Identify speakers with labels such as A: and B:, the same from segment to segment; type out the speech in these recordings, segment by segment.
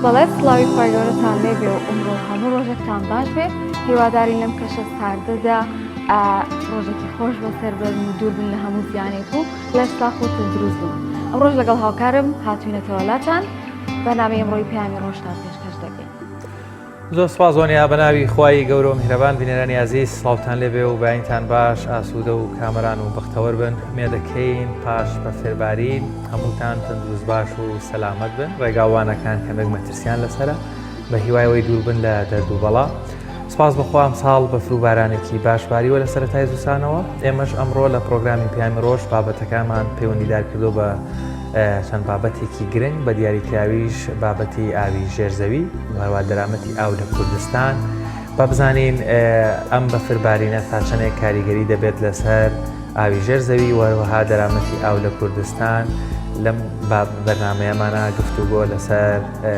A: بەڵێ سڵاوی خۆی گەورەتان لێبێ و ئەمڕۆ هەموو ڕۆژێکتان باش بێ هیواداری لەم کەشە ساردەدا ڕۆژێکی خۆش بەسەر بن و دوور بن لە هەموو زیانێک و لە ساخ و تەندروست بن. ئەم ڕۆژ لەگەڵ هاوکارم هاتوینەتەوە لاتان بەنامەی ئەمڕۆی پەیامی ڕۆژتان پێشکەش دەکەین.
B: زۆر سوپاس وانیا بەناوی خوای گەورە و میهرەبان بینەرانی عەزیز سڵاوتان لێبێ و باینتان باش ئاسوودە و کامەران و بەختەوەر بن ئومێد دەکەین پاش بە فێربارین هەمووتان تەندروست باش و سەلامەت بن ڕێگاوانەکان کەمێک مەترسیان لەسەرە بە هیوایەوەی دوور بن لە دەرد و بەڵا. سپاس بەخوا ئەم ساڵ بە فرۆبارانێکی باشباریوە لە سەرەتای زوسانەوە. ئێمەش ئەمڕۆ لە پرۆگرامی پەیامی ڕۆژ بابەتەکانمان پەیوەندیدار کردو بە چەند بابەتێکی گرنگ بە دیاریکراویش بابەتی ئاوی ژێرزەوی هەروە دەرامەتی ئاو لە کوردستان با بزانین ئەم بە فربارینە تا چەندێک کاریگەری دەبێت لەسەر ئاوی ژێرزەوی وەروەها دەرامەتی ئاو لە کوردستان لەم بەرنامەیەمانە گفتوگۆ لەسەر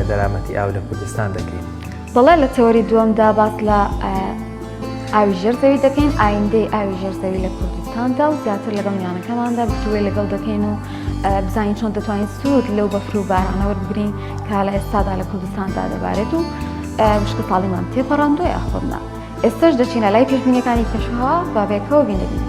B: دەرامەتی ئاو لە کوردستان دەکەین.
A: بەڵێ لە تەوەری دووەمدا باس لە ئاوی ژێرزەوی دەکەین ئایندەی ئاوی ژێرزەوی لە کوردستاندا و زیاتر لەگەڵ میوانەکەماندا بتوێ لەگەڵ دەکەین و بزانین چۆن دەتوانین سوود لەو بەفر و بارانە وەربگرین کە لە ئێستادا لە کوردستاندا دەبارێت و وشکە ساڵیمان تێپەڕاندووە یاخۆنا. ئێستاش دەچینە لای پێشبینیەکانی کەشوها بابێکەوە بینەبین.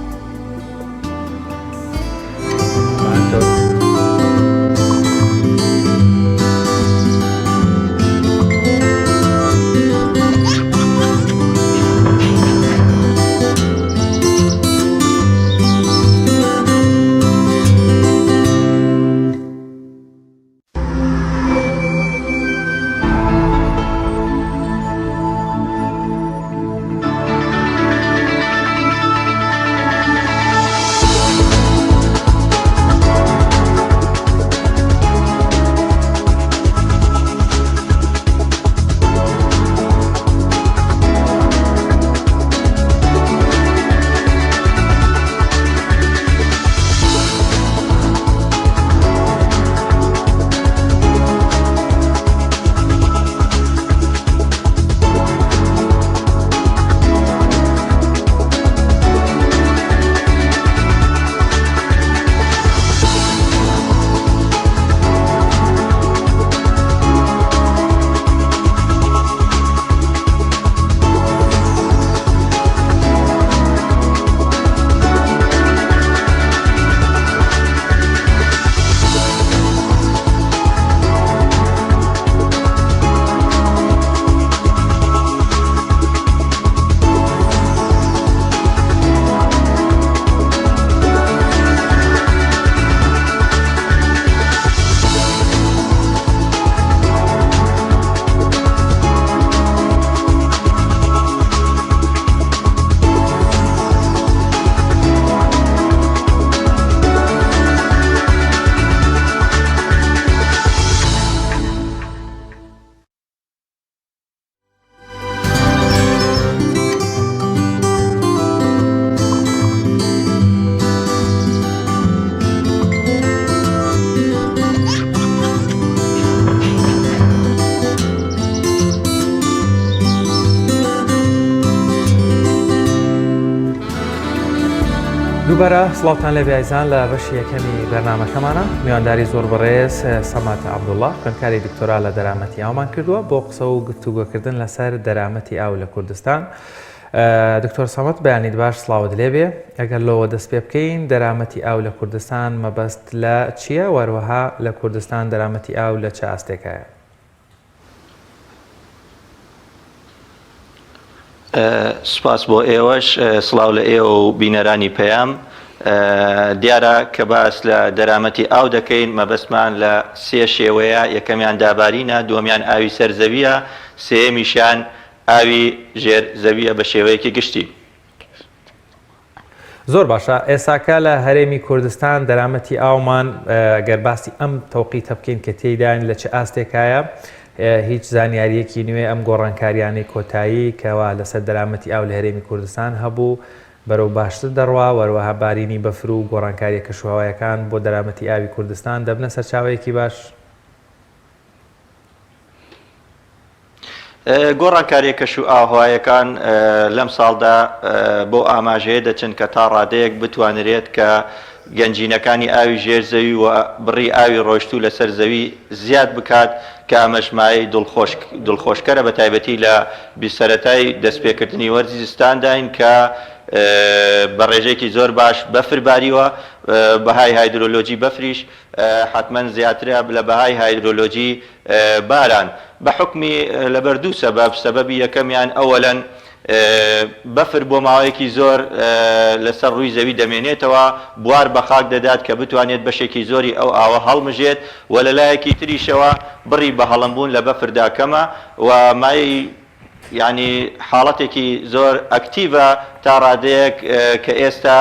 B: دووبارە سڵاوتان لە بیایزان لە بەشی یەکەمی بەرنامەکەمانە میوانداری زۆر بەڕێز سەمات عەبدوڵڵا خوێندکاری دکتۆرا لە دەرامەتی ئاومان کردووە بۆ قسە و گفتوگۆکردن لەسەر دەرامەتی ئاو لە کوردستان. دکتۆر سەمەت بەیانیت باش سڵاوت لێبێ ئەگەر لەوە دەست پێ بکەین دەرامەتی ئاو لە کوردستان مەبەست لە چییە وەروەها لە کوردستان دەرامەتی ئاو لە چه ئاستێکایە؟
C: سپاس بۆ ئێوەش سڵاو لە ئێوە و بینەرانی پەیام. دیارە کە باس لە دەرامەتی ئاو دەکەین مەبەستمان لە سێ شێوەیە یەکەمیان دابارینە دووەمیان ئاوی سەرزەویە سێمیشیان ئاوی ژێرزەویە بە شێوەیەکی گشتی.
B: زۆر باشە ئێساکە لە هەرێمی کوردستان دەرامەتی ئاومان گەرباسی ئەم تەوقیتە بکەین کە تێیدان لە چه ئاستێکایە هیچ زانیاریەکی نوێ ئەم گۆڕانکاریانەی کۆتایی کەوا لەسەر دەرامەتی ئاو لە هەرێمی کوردستان هەبوو بەرەو باشتر دەڕوا وەروەها بارینی بەفر و گۆڕانکاریە کەشوهاوایەکان بۆ دەرامەتی ئاوی کوردستان دەبنە سەرچاوەیەکی باش؟
C: گۆڕانکاریەکەش و ئاهوایەکان لەم ساڵدا بۆ ئاماژەیە دەچن کە تا ڕادەیەک بتوانرێت کە گەنجینەکانی ئاوی ژێرزەوی و بڕی ئاوی ڕۆیشتوو لەسەر زەوی زیاد بکات کە ئەمەشمایی دڵخۆشکەرە بە تایبەتی لە بیسەرەتای دەستپێکردنی وەرزی زستانداین کە بە ڕێژێکی زۆر باش بەفر باریوە بەهای هایدرۆلۆجی بەفریش حتمما زیاترە لە بەهای هایدرۆلۆجی باران بە حکمی لەبەر دوو سەبەبی یەکەمیان ئەوەلەن بەفر بۆ ماوەیەکی زۆر لەسەر ڕووی زەوی دەمێنێتەوە بوار بە خاک دەدات کە بتوانێت بەشێکی زۆری ئەو ئاوە هەڵمژێت و لەلایەکی تریشەوە بڕی بە هەڵمبوون لە بەفردا کەمە و مای یعنی حاڵەتێکی زۆر ئەکتیڤە تا ڕادەیەک کە ئێستا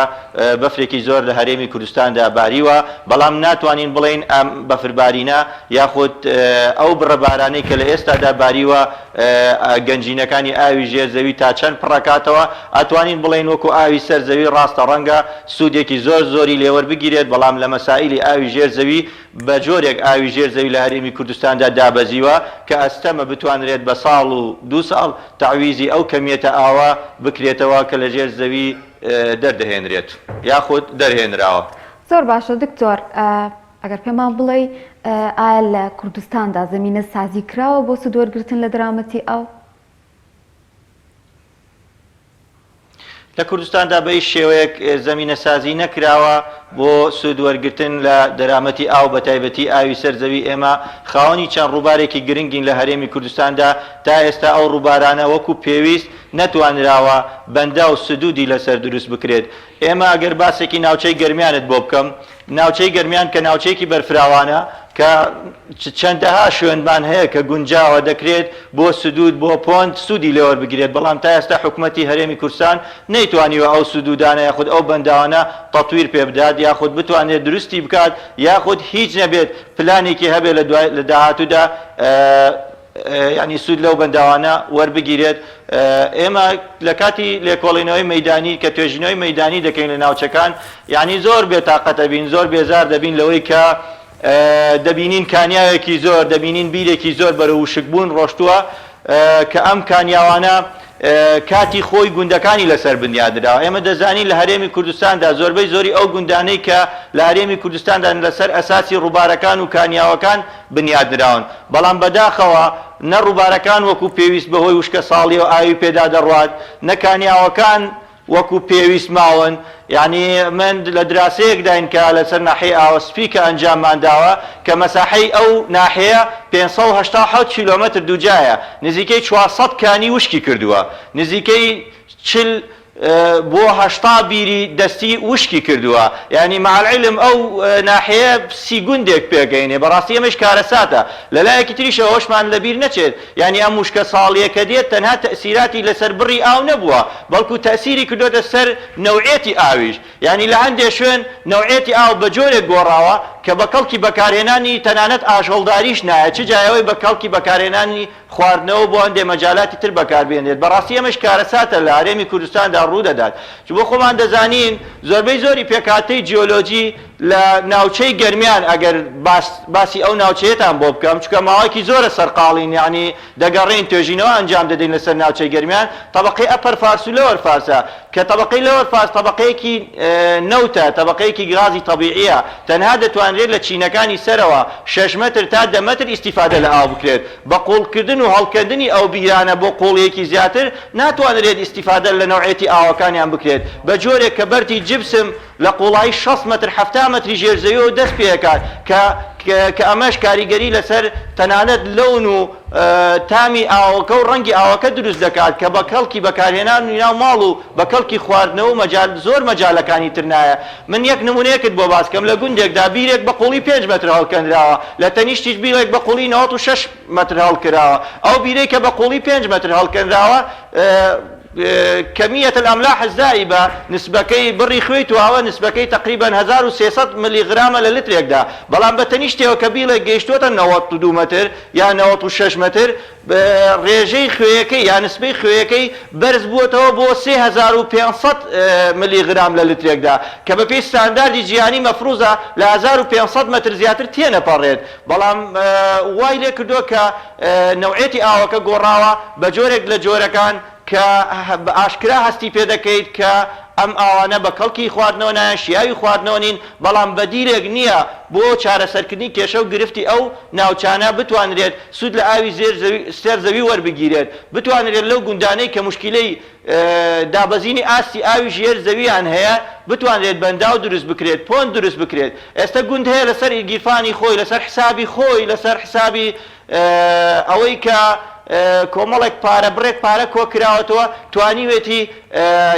C: بەفرێکی زۆر لە هەرێمی کوردستاندا باریوە بەڵام ناتوانین بڵین ئەم بەفربارینە یاخود ئەو بڕەبارانەی کە لە ئێستادا باریوە گەنجینەکانی ئاوی ژێرزەوی تا چەند پڕەکاتەوە ئەتوانین بڵین وەکو ئاوی سەرزەوی ڕاستە ڕەنگە سوودێکی زۆر زۆری لێوەربگیرێت بەڵام لە مەسائلی ئاوی ژێرزەوی بە جۆرێک ئاوی ژێرزەوی لە هەرێمی کوردستاندا دابەزیوە کە ئەستەمە بتوانرێت بە ساڵ و دو ساڵ تعویزی ئەو کەمیەتە ئاوە بکرێتەوە کە لە ژێر زەوی دەردەهێنرێت یاخود دەرهێنراوە.
A: زۆر باشە دکتۆر، ئەگەر پێمان بڵێ ئایا لە کوردستاندا زمینە سازی کراوە بۆ سوودوەرگرتن لە دەرامەتی ئاو؟
C: لە کوردستاندا بەی شێوەیەک زمینە سازی نەکراوە بۆ سوودوەرگرتن لە دەرامەتی ئاو بە تایبەتی ئاوی سەرزەوی ئێمە خاوەنی چەند ڕووبارێکی گرنگین لە هەرێمی کوردستاندا تا ئێستا ئەو ڕووبارانە وەکو پێویست نەتوانراوە بەندا و سدودی لەسەر دروست بکرێت. ئێمە ئەگەر باسێکی ناوچەی گەرمیانت بۆ بکەم، ناوچەی گەرمیان کە ناوچەیەکی بەرفراوانە کە چەندەها شوێنمان هەیە کە گونجاوە دەکرێت بۆ سدود بۆ پۆند سوودی لێوە بگرێت بەڵام تا ئێستا حکوومەتی هەرێمی کوردستان نەیتوانیوە ئەو سدودانە یاخود ئەو بەنداوانە تەطویر پێ بدات یاخود بتوانێت دروستی بکات یاخود هیچ نەبێت پلانێکی هەبێت لە داهاتوودا ینی سوود لەو بەنداوانە وەربگیرێت. ئێمە لە کاتی لێکۆڵینەوەی مەیدانی کە توێژینەوەی مەیدانی دەکەین لە ناوچەکان یعنی زۆر بێتاقەت دەبین زۆر بێزار دەبین لەوەی کە دەبینین کانیاوێکی زۆر دەبینین بیرێکی زۆر بەرە وشکبوون ڕۆشتووە کە ئەم کانیاوانە کاتی خۆی گوندەکانی لەسەر بنیادراوە. ئێمە دەزانین لە هەرێمی کوردستاندا زۆربەی زۆری ئەو گوندانەی کە لە هەرێمی کوردستاندا لەسەر ئەساسی ڕووبارەکان و کانیاوەکان بنیادراون بەڵام بەداخەوە نە ڕووبارەکان وەکو پێویست بەهۆی وشکە ساڵی و ئاوی پێدا دەڕوات نە کانیاوەکان وەکو پێویست ماون. یعنی من لە دراسەیەکداین کە لەسەر ناحەی ئاوەسپی کە ئەنجاممان داوە کە مەساحەی ئەو ناحەیە 587 کیلۆمەتر دووجایە نزیکەی 400 کانی وشکی کردووە نزیکەی 40 بۆ 80 بیری دەستی وشکی کردووە. یعنی مەعەلعیلم ئەو ناحەیە سی گوندێک پێگەینێ بەڕاستی ئەمەش کارەساتە لەلایەکی تریشەوە هۆشمان لەبیر نەچێت. یعنی ئەم وشکە ساڵیەکە دێت تەنها تەئسیراتی لەسەر بڕی ئاو نەبووە بەڵکو تەئسیری کردوتە سەر نەوعێتی ئاویش. یعنی لە هەندێک شوێن نەوعێتی ئاو بە جۆرێک گۆڕاوە کە بە کەڵکی بەکارهێنانی تەنانەت ئاژەڵداریش نایە چ جایەوەی بە کەڵکی بەکارهێنانی خواردنەوە بۆ هەندێک مەجالاتی تر بەکاربێنێت. بەڕاستی ئەمەش کارەساتە لە هەرێمی کوردستاندا ڕوو دەدات چ بۆ خۆمان دەزانین زۆربەی زۆری پێکهاتەی جیۆلۆجی لە ناوچەی گەرمیان ئەگەر باسی ئەو ناوچەیەتان بۆ بکەم چکە ماوەیەکی زۆرە سەرقاڵین یعنی دەگەڕین توێژینەوە ئەنجام دەدەین لەسەر ناوچەی گەرمیان طبقەی ئەپەر فارس و لەوەر فارسە کە طبقەی لەوەر فارس طبقەیەکی نەوتە طبقەیەکی غازی طەبیعیە تەنها دەتوانرێت لە چینەکانی سەرەوە 6 متر تا 10 متر ئیستیفادە لە ئاو بکرێت بە قوڵکردن و هەڵکردنی ئەو بیرانە بۆ قوڵیەکی زیاتر ناتوانرێت ئیستیفادە لە نەوعێتی ئاوەکانیان بکرێت بە جۆرێک کە بەرتی جبسم لە قوڵایی 60 متر 70 متری ژێرزەویەوە دەست پێکات کە ئەمەش کاریگەری لەسەر تەنانەت لەون و تامی ئاوەکە و ڕەنگی ئاوەکە دروست دەکات کە بە کەڵکی بەکارهێنان ناو ماڵ و بە کەڵکی خواردنەوە زۆر مەجالەکانی تر نایە. من یەک نمونەیەکت بۆ باسکەم لە گوندێکدا بیرێک بە قوڵی 5 متر هەڵکەندراوە لە تەنیشتیش بیرێک بە قوڵی 96 متر هەڵکراوە ئەو بیرەی کە بە قوڵی 5 متر هەڵکەندراوە كمية الأملاح الزائبة نسبكي بري خويتو أو نسبكي تقريبا 1300 ملي غرام للتر يكدا بلان بتنيشتي وكبيلة جيشتوتا 92 متر يا 96 متر رێژەی خوێیەکەی یان نسبەی خوێیەکەی بەرز بووەتەوە بۆ 3500 ملی غرام لە لترێکدا کە بە پێی ستانداردی جیهانی مەفروزە لە 1500 متر زیاتر تێنەپەڕێت بەڵام وای لێ کردووە کە نەوعێتی ئاوەکە گۆڕاوە بە جۆرێک لە جۆرەکان کە ئاشکرا هەستی پێ دەکەیت کە ئەم ئاوانە بە کەڵکی خواردنەوە نایە شیاوی خواردنەوە نین بەڵام بەدیرێک نییە بۆ چارەسەرکردنی کێشە و گرفتی ئەو ناوچانە بتوانرێت سوود لە ئاوی سێر زەوی وەربگیرێت بتوانرێت لەو گوندانەی کە مشکلەی دابەزینی ئاستی ئاوی ژێر زەویان هەیە بتوانرێت بەنداو دروست بکرێت پۆن دروست بکرێت ئێستا گوند هەیە لەسەر گیرفانی خۆی لەسەر حسابی خۆی لەسەر حسابی ئەوەی کە کۆمەڵێک پارە بڕێک پارە کۆ کراوەتەوە توانیوێتی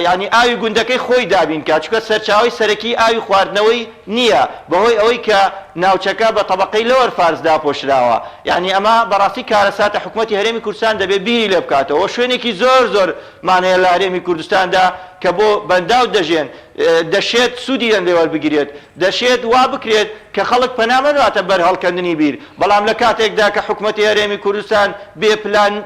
C: ینی ئاوی گوندەکەی خۆی دابین کات چونکە سەرچاوی سەرەکی ئاوی خواردنەوەی نییە بەهۆی ئەوەی کە ناوچەکە بە طبقەی لەوەر فارسدا پۆشراوە یعنی ئەمە بەڕاستی کارەساتە حکوومەتی هەرێمی کوردستان دەبێت بیری لێ بکاتەوە شوێنێکی زۆر زۆر مانەیە لە هەرێمی کوردستاندا کە بۆ بەنداو دەژێن دەشێت سوودی لێ وەربگرێت دەشێت وا بکرێت کە خەڵک پەنامەداتە بەر هەڵکەندنی بیر بەڵام لە کاتێکدا کە حکوومەتی هەرێمی کوردستان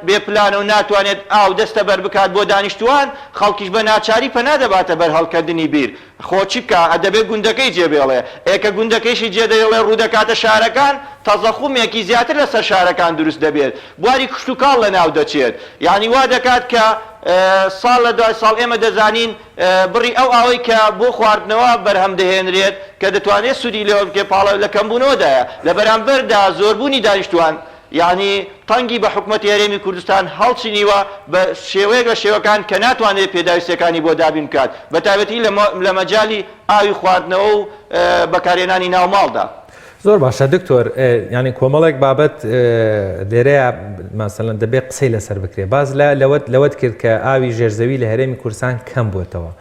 C: بێپلانە و ناتوانێت ئاو دەستە بەر بکات بۆ دانیشتوان خەڵکیش بە ناچاری پەنا دەباتە بەر هەڵکەندنی بیر خۆچی بکە دەبێت گوندەکەی جێبێڵێ ئێکە گوندەکەیشی جێدەڵێ ڕوودەکاتە شارەکان تەزەخومێکی زیاتر لەسەر شارەکان دروست دەبێت بواری کشت و کاڵ لە ناو دەچێت یعنی وا دەکات کە ساڵ لە دوای ساڵ ئێمە دەزانین بڕی ئەو ئاوەی کە بۆ خواردنەوە بەرهەم دەهێنرێت کە دەتوانێت سوودی لێوە بکێ پاڵە لە کەمبوونەوەدایە لە بەرامبەردا زۆربوونی دانیشتوان یعنی تەنگی بە حکوومەتی هەرێمی کوردستان هەڵچینیوە بە شێوەیەک لە شێوەکان کە ناتوانێت پێداویستەکانی بۆ دابین بکات بە تایبەتی لە مەجالی ئاوی خواردنەوە و بەکارهێنانی ناوماڵدا.
B: زۆر باشە دکتۆر ینی کۆمەڵێک بابەت لێرەیە مەسەڵەن دەبێت قسەی لەسەر بکرێت باز لەوەت کرد کە ئاوی ژێرزەوی لە هەرێمی کوردستان کەم بووێتەوە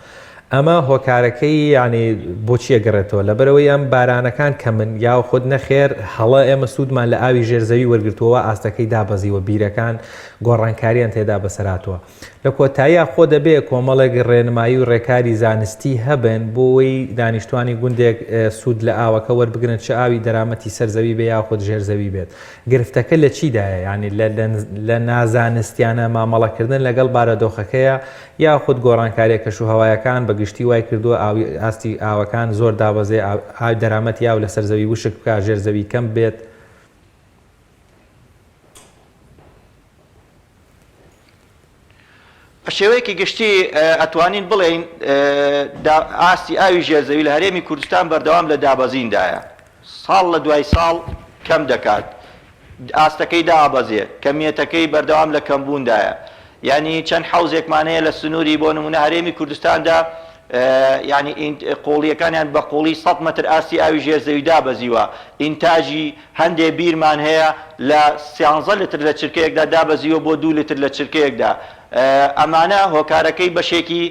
B: ئەمە هۆکارەکەی ینی بۆچیە گەڕێتەوە لەبەرەوەی ئەم بارانەکان کە من یا خود نەخێر هەڵە ئێمە سوودمان لە ئاوی ژێرزەوی وەرگرتووە ئاستەکەی دابەزیوە بیرەکان گۆڕانکاریان تێدا بەسەراتوە لە کۆتاییە خۆ دەبێت کۆمەڵێک ڕێنمایی و ڕێکاری زانستی هەبن بۆی دانیشتوانی گوندێک سوود لە ئاوەکە وەربگرن چه ئاوی دەرامەتی سەرزەوی بێ یا خود ژێرزەوی بێت گرفتەکە لە چیدایە ینی لە نازانستیانە مامەڵەکردن لەگەڵ بارەدۆخەکەیە یا خود گۆڕانکاریە کەشوهەوایەکان بەگشتی وای کردووە ئاستی ئاوەکان زۆر دابەزێ ئاو دەرامەتی یا و لە سەرزەوی وشک بکە ژێرزەوی کەم بێت
C: شێوەیەکی گشتی ئەتوانین بڵێین ئاستی ئاوی ژێرزەوی لە هەرێمی کوردستان بەردەوام لە دابەزیندایە ساڵ لە دوای ساڵ کەم دەکات ئاستەکەی دابەزێ کەمیەتەکەی بەردەوام لە کەمبووندایە یعنی چەند حوزێکمانەیە لە سنووری بۆ نمونە هەرێمی کوردستاندا یعنی قۆڵیەکانیان بە قۆڵی 100 متر ئاستی ئاوی ژێرزەوی دابەزیوە ئینتاژی هەندێک بیرمان هەیە لە 13 لتر لە چرکەیەکدا دابەزیوە بۆ 2 لتر لە چرکەیەکدا ئەمانە هۆکارەکەی بەشێکی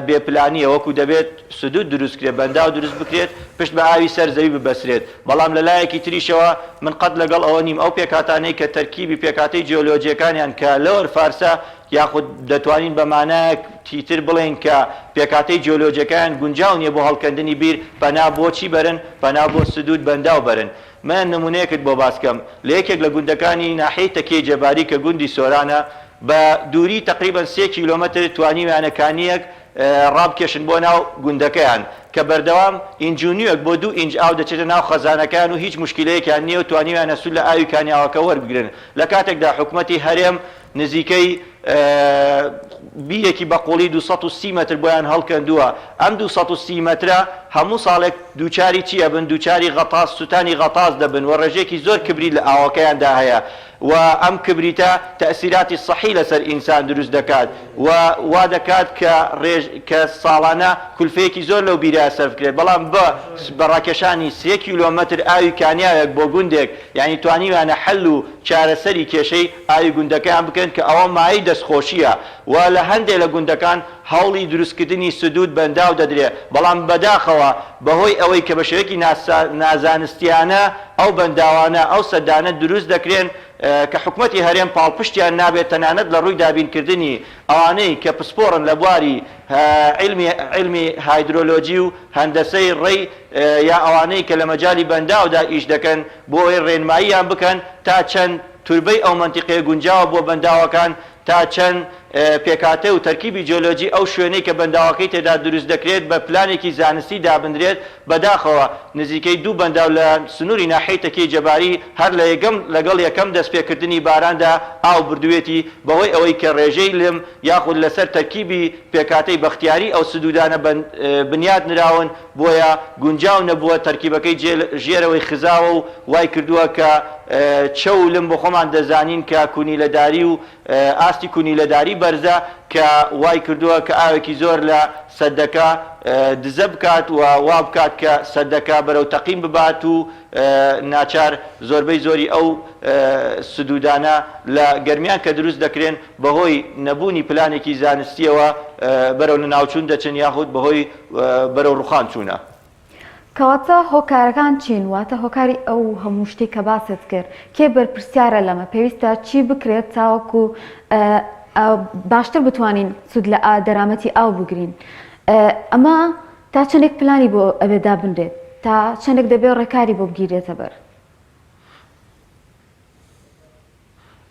C: بێپلانیە وەکو دەبێت سدود دروستکرێت بەنداو دروست بکرێت پشت بە ئاوی سەرزەوی ببەسرێت بەڵام لە لایەکی تریشەوە من قەت لەگەڵ ئەوە نیم ئەو پێکاتانەی کە تەرکیبی پێکاتەی جیۆلۆجیەکانیان کە لەوەر فارسە یاخود دەتوانین بە مانایەک تیتر بڵێن کە پێکاتەی جیۆلۆجیەکان گونجاو نییە بۆ هەڵکەندنی بیر پەنا بۆچی بەرن پەنا بۆ سدود بەنداو بەرن من نمونەیەکت بۆ باسکەم لە یەکێک لە گوندەکانی ناحەی تەکێی جەباری کە گوندی سۆرانە بە دووری تقریبا 3 کیلۆمەتر توانیویانەکانیەک ڕابکێشن بۆ ناو گوندەکەیان کە بەردەوام ئینجونیوەک بۆ 2 ئینج ئاو دەچێتە ناو خەزانەکان و هیچ مشکلەیەکیان نییە و توانیویانە سوود لە ئاوی کانیاوەکە وەربگرن لە کاتێکدا حکوومەتی هەرێم نزیکەی بیرێکی بە قۆڵی 230 متر بۆیان هەڵکەندووە ئەم 230 مترە هەموو ساڵێک دووچاری چیە بن دووچاری غەتاس سوتانی غەتاس دەبن و ڕێژێکی زۆر کبری لە ئاوەکەیاندا هەیە و ئەم کبریتە تەئسیراتی سەحی لەسەر ئینسان دروست دەکات و وا دەکات کە ساڵانە کولفەیەکی زۆر لەو بیرە سەرف بکرێت بەڵام بە ڕاکێشانی 3 کیلۆمەتر ئاوی کانیاوێک بۆ گوندێک یعنی توانیوانە حەل و چارەسەری کێشەی ئاوی گوندەکەیان بکەن کە ئەوە مای دەستخۆشیە و لە هەندێک لە گوندەکان هەوڵی دروستکردنی سدود بەنداو دەدرێت بەڵام بەداخەوە بەهۆی ئەوەی کە بە شێوەیەکی نازانستیانە ئەو بەنداوانە ئەو سەدانە دروست دەکرێن کە حکوومەتی هەرێم پاڵپشتیان نابێت تەنانەت لە ڕووی دابینکردنی ئەوانەی کە پسپۆڕن لە بواری علمی هایدرۆلۆجی و هەندەسەی ڕێی یا ئەوانەی کە لە مەجای بەنداودا ئیش دەکەن بۆ ئەوەی ڕێنماییان بکەن تا چەند توربەی ئەو منتیقەیە گونجاوە بۆ بەنداوەکان تا چەند پێکاتێ و تەرکیبی جیۆلۆجی ئەو شوێنەی کە بەنداوەکەی تێدا دروست دەکرێت بە پلانێکی زانستی دابدرێت بەداخەوە نزیکەی 2 بەنداو لە سنووری ناحەی تەکەی جەباری هەر لەگەڵ یەکەم دەستپێکردنی باراندا ئاو بردوێتی بەهۆی ئەوەی کە ڕێژەی لم یاخود لەسەر تەرکیبی پێکاتەی بەختیاری ئەو سدودانە بنیاد نراون بۆیە گونجاو نەبووە تەرکیبەکەی ژێرەوەی خزاوە و وای کردووە کە چەو لم بۆ خۆمان دەزانین کە کونیلەداری و ئاستی کونیلەداری بەرزە کە وای کردووە کە ئاوێکی زۆر لە سەدەکە دزە بکات و وا بکات کە سەدەکە بەرەو تەقیم ببات و ناچار زۆربەی زۆری ئەو سدودانە لە گەرمیان کە دروست دەکرێن بەهۆی نەبوونی پلانێکی زانستیەوە بەرەو لە ناوچوون دەچن یاخود بەهۆی بەرەو ڕوخان چوونە.
A: کەواتە هۆکارەکان چین واتە هۆکاری ئەو هەموو شتێک کە باست کرد کێ بەرپرسیارە لەمە پێویستە چی بکرێت چاوەکو باشتر بتوانین سود لە دەرامەتی ئاو بگرین ئەمە تا چەندێک پلانی بۆ ئەبێدا بنرێت تا چەندێک دەبێت ڕێکاری بۆ بگیرێتە بەر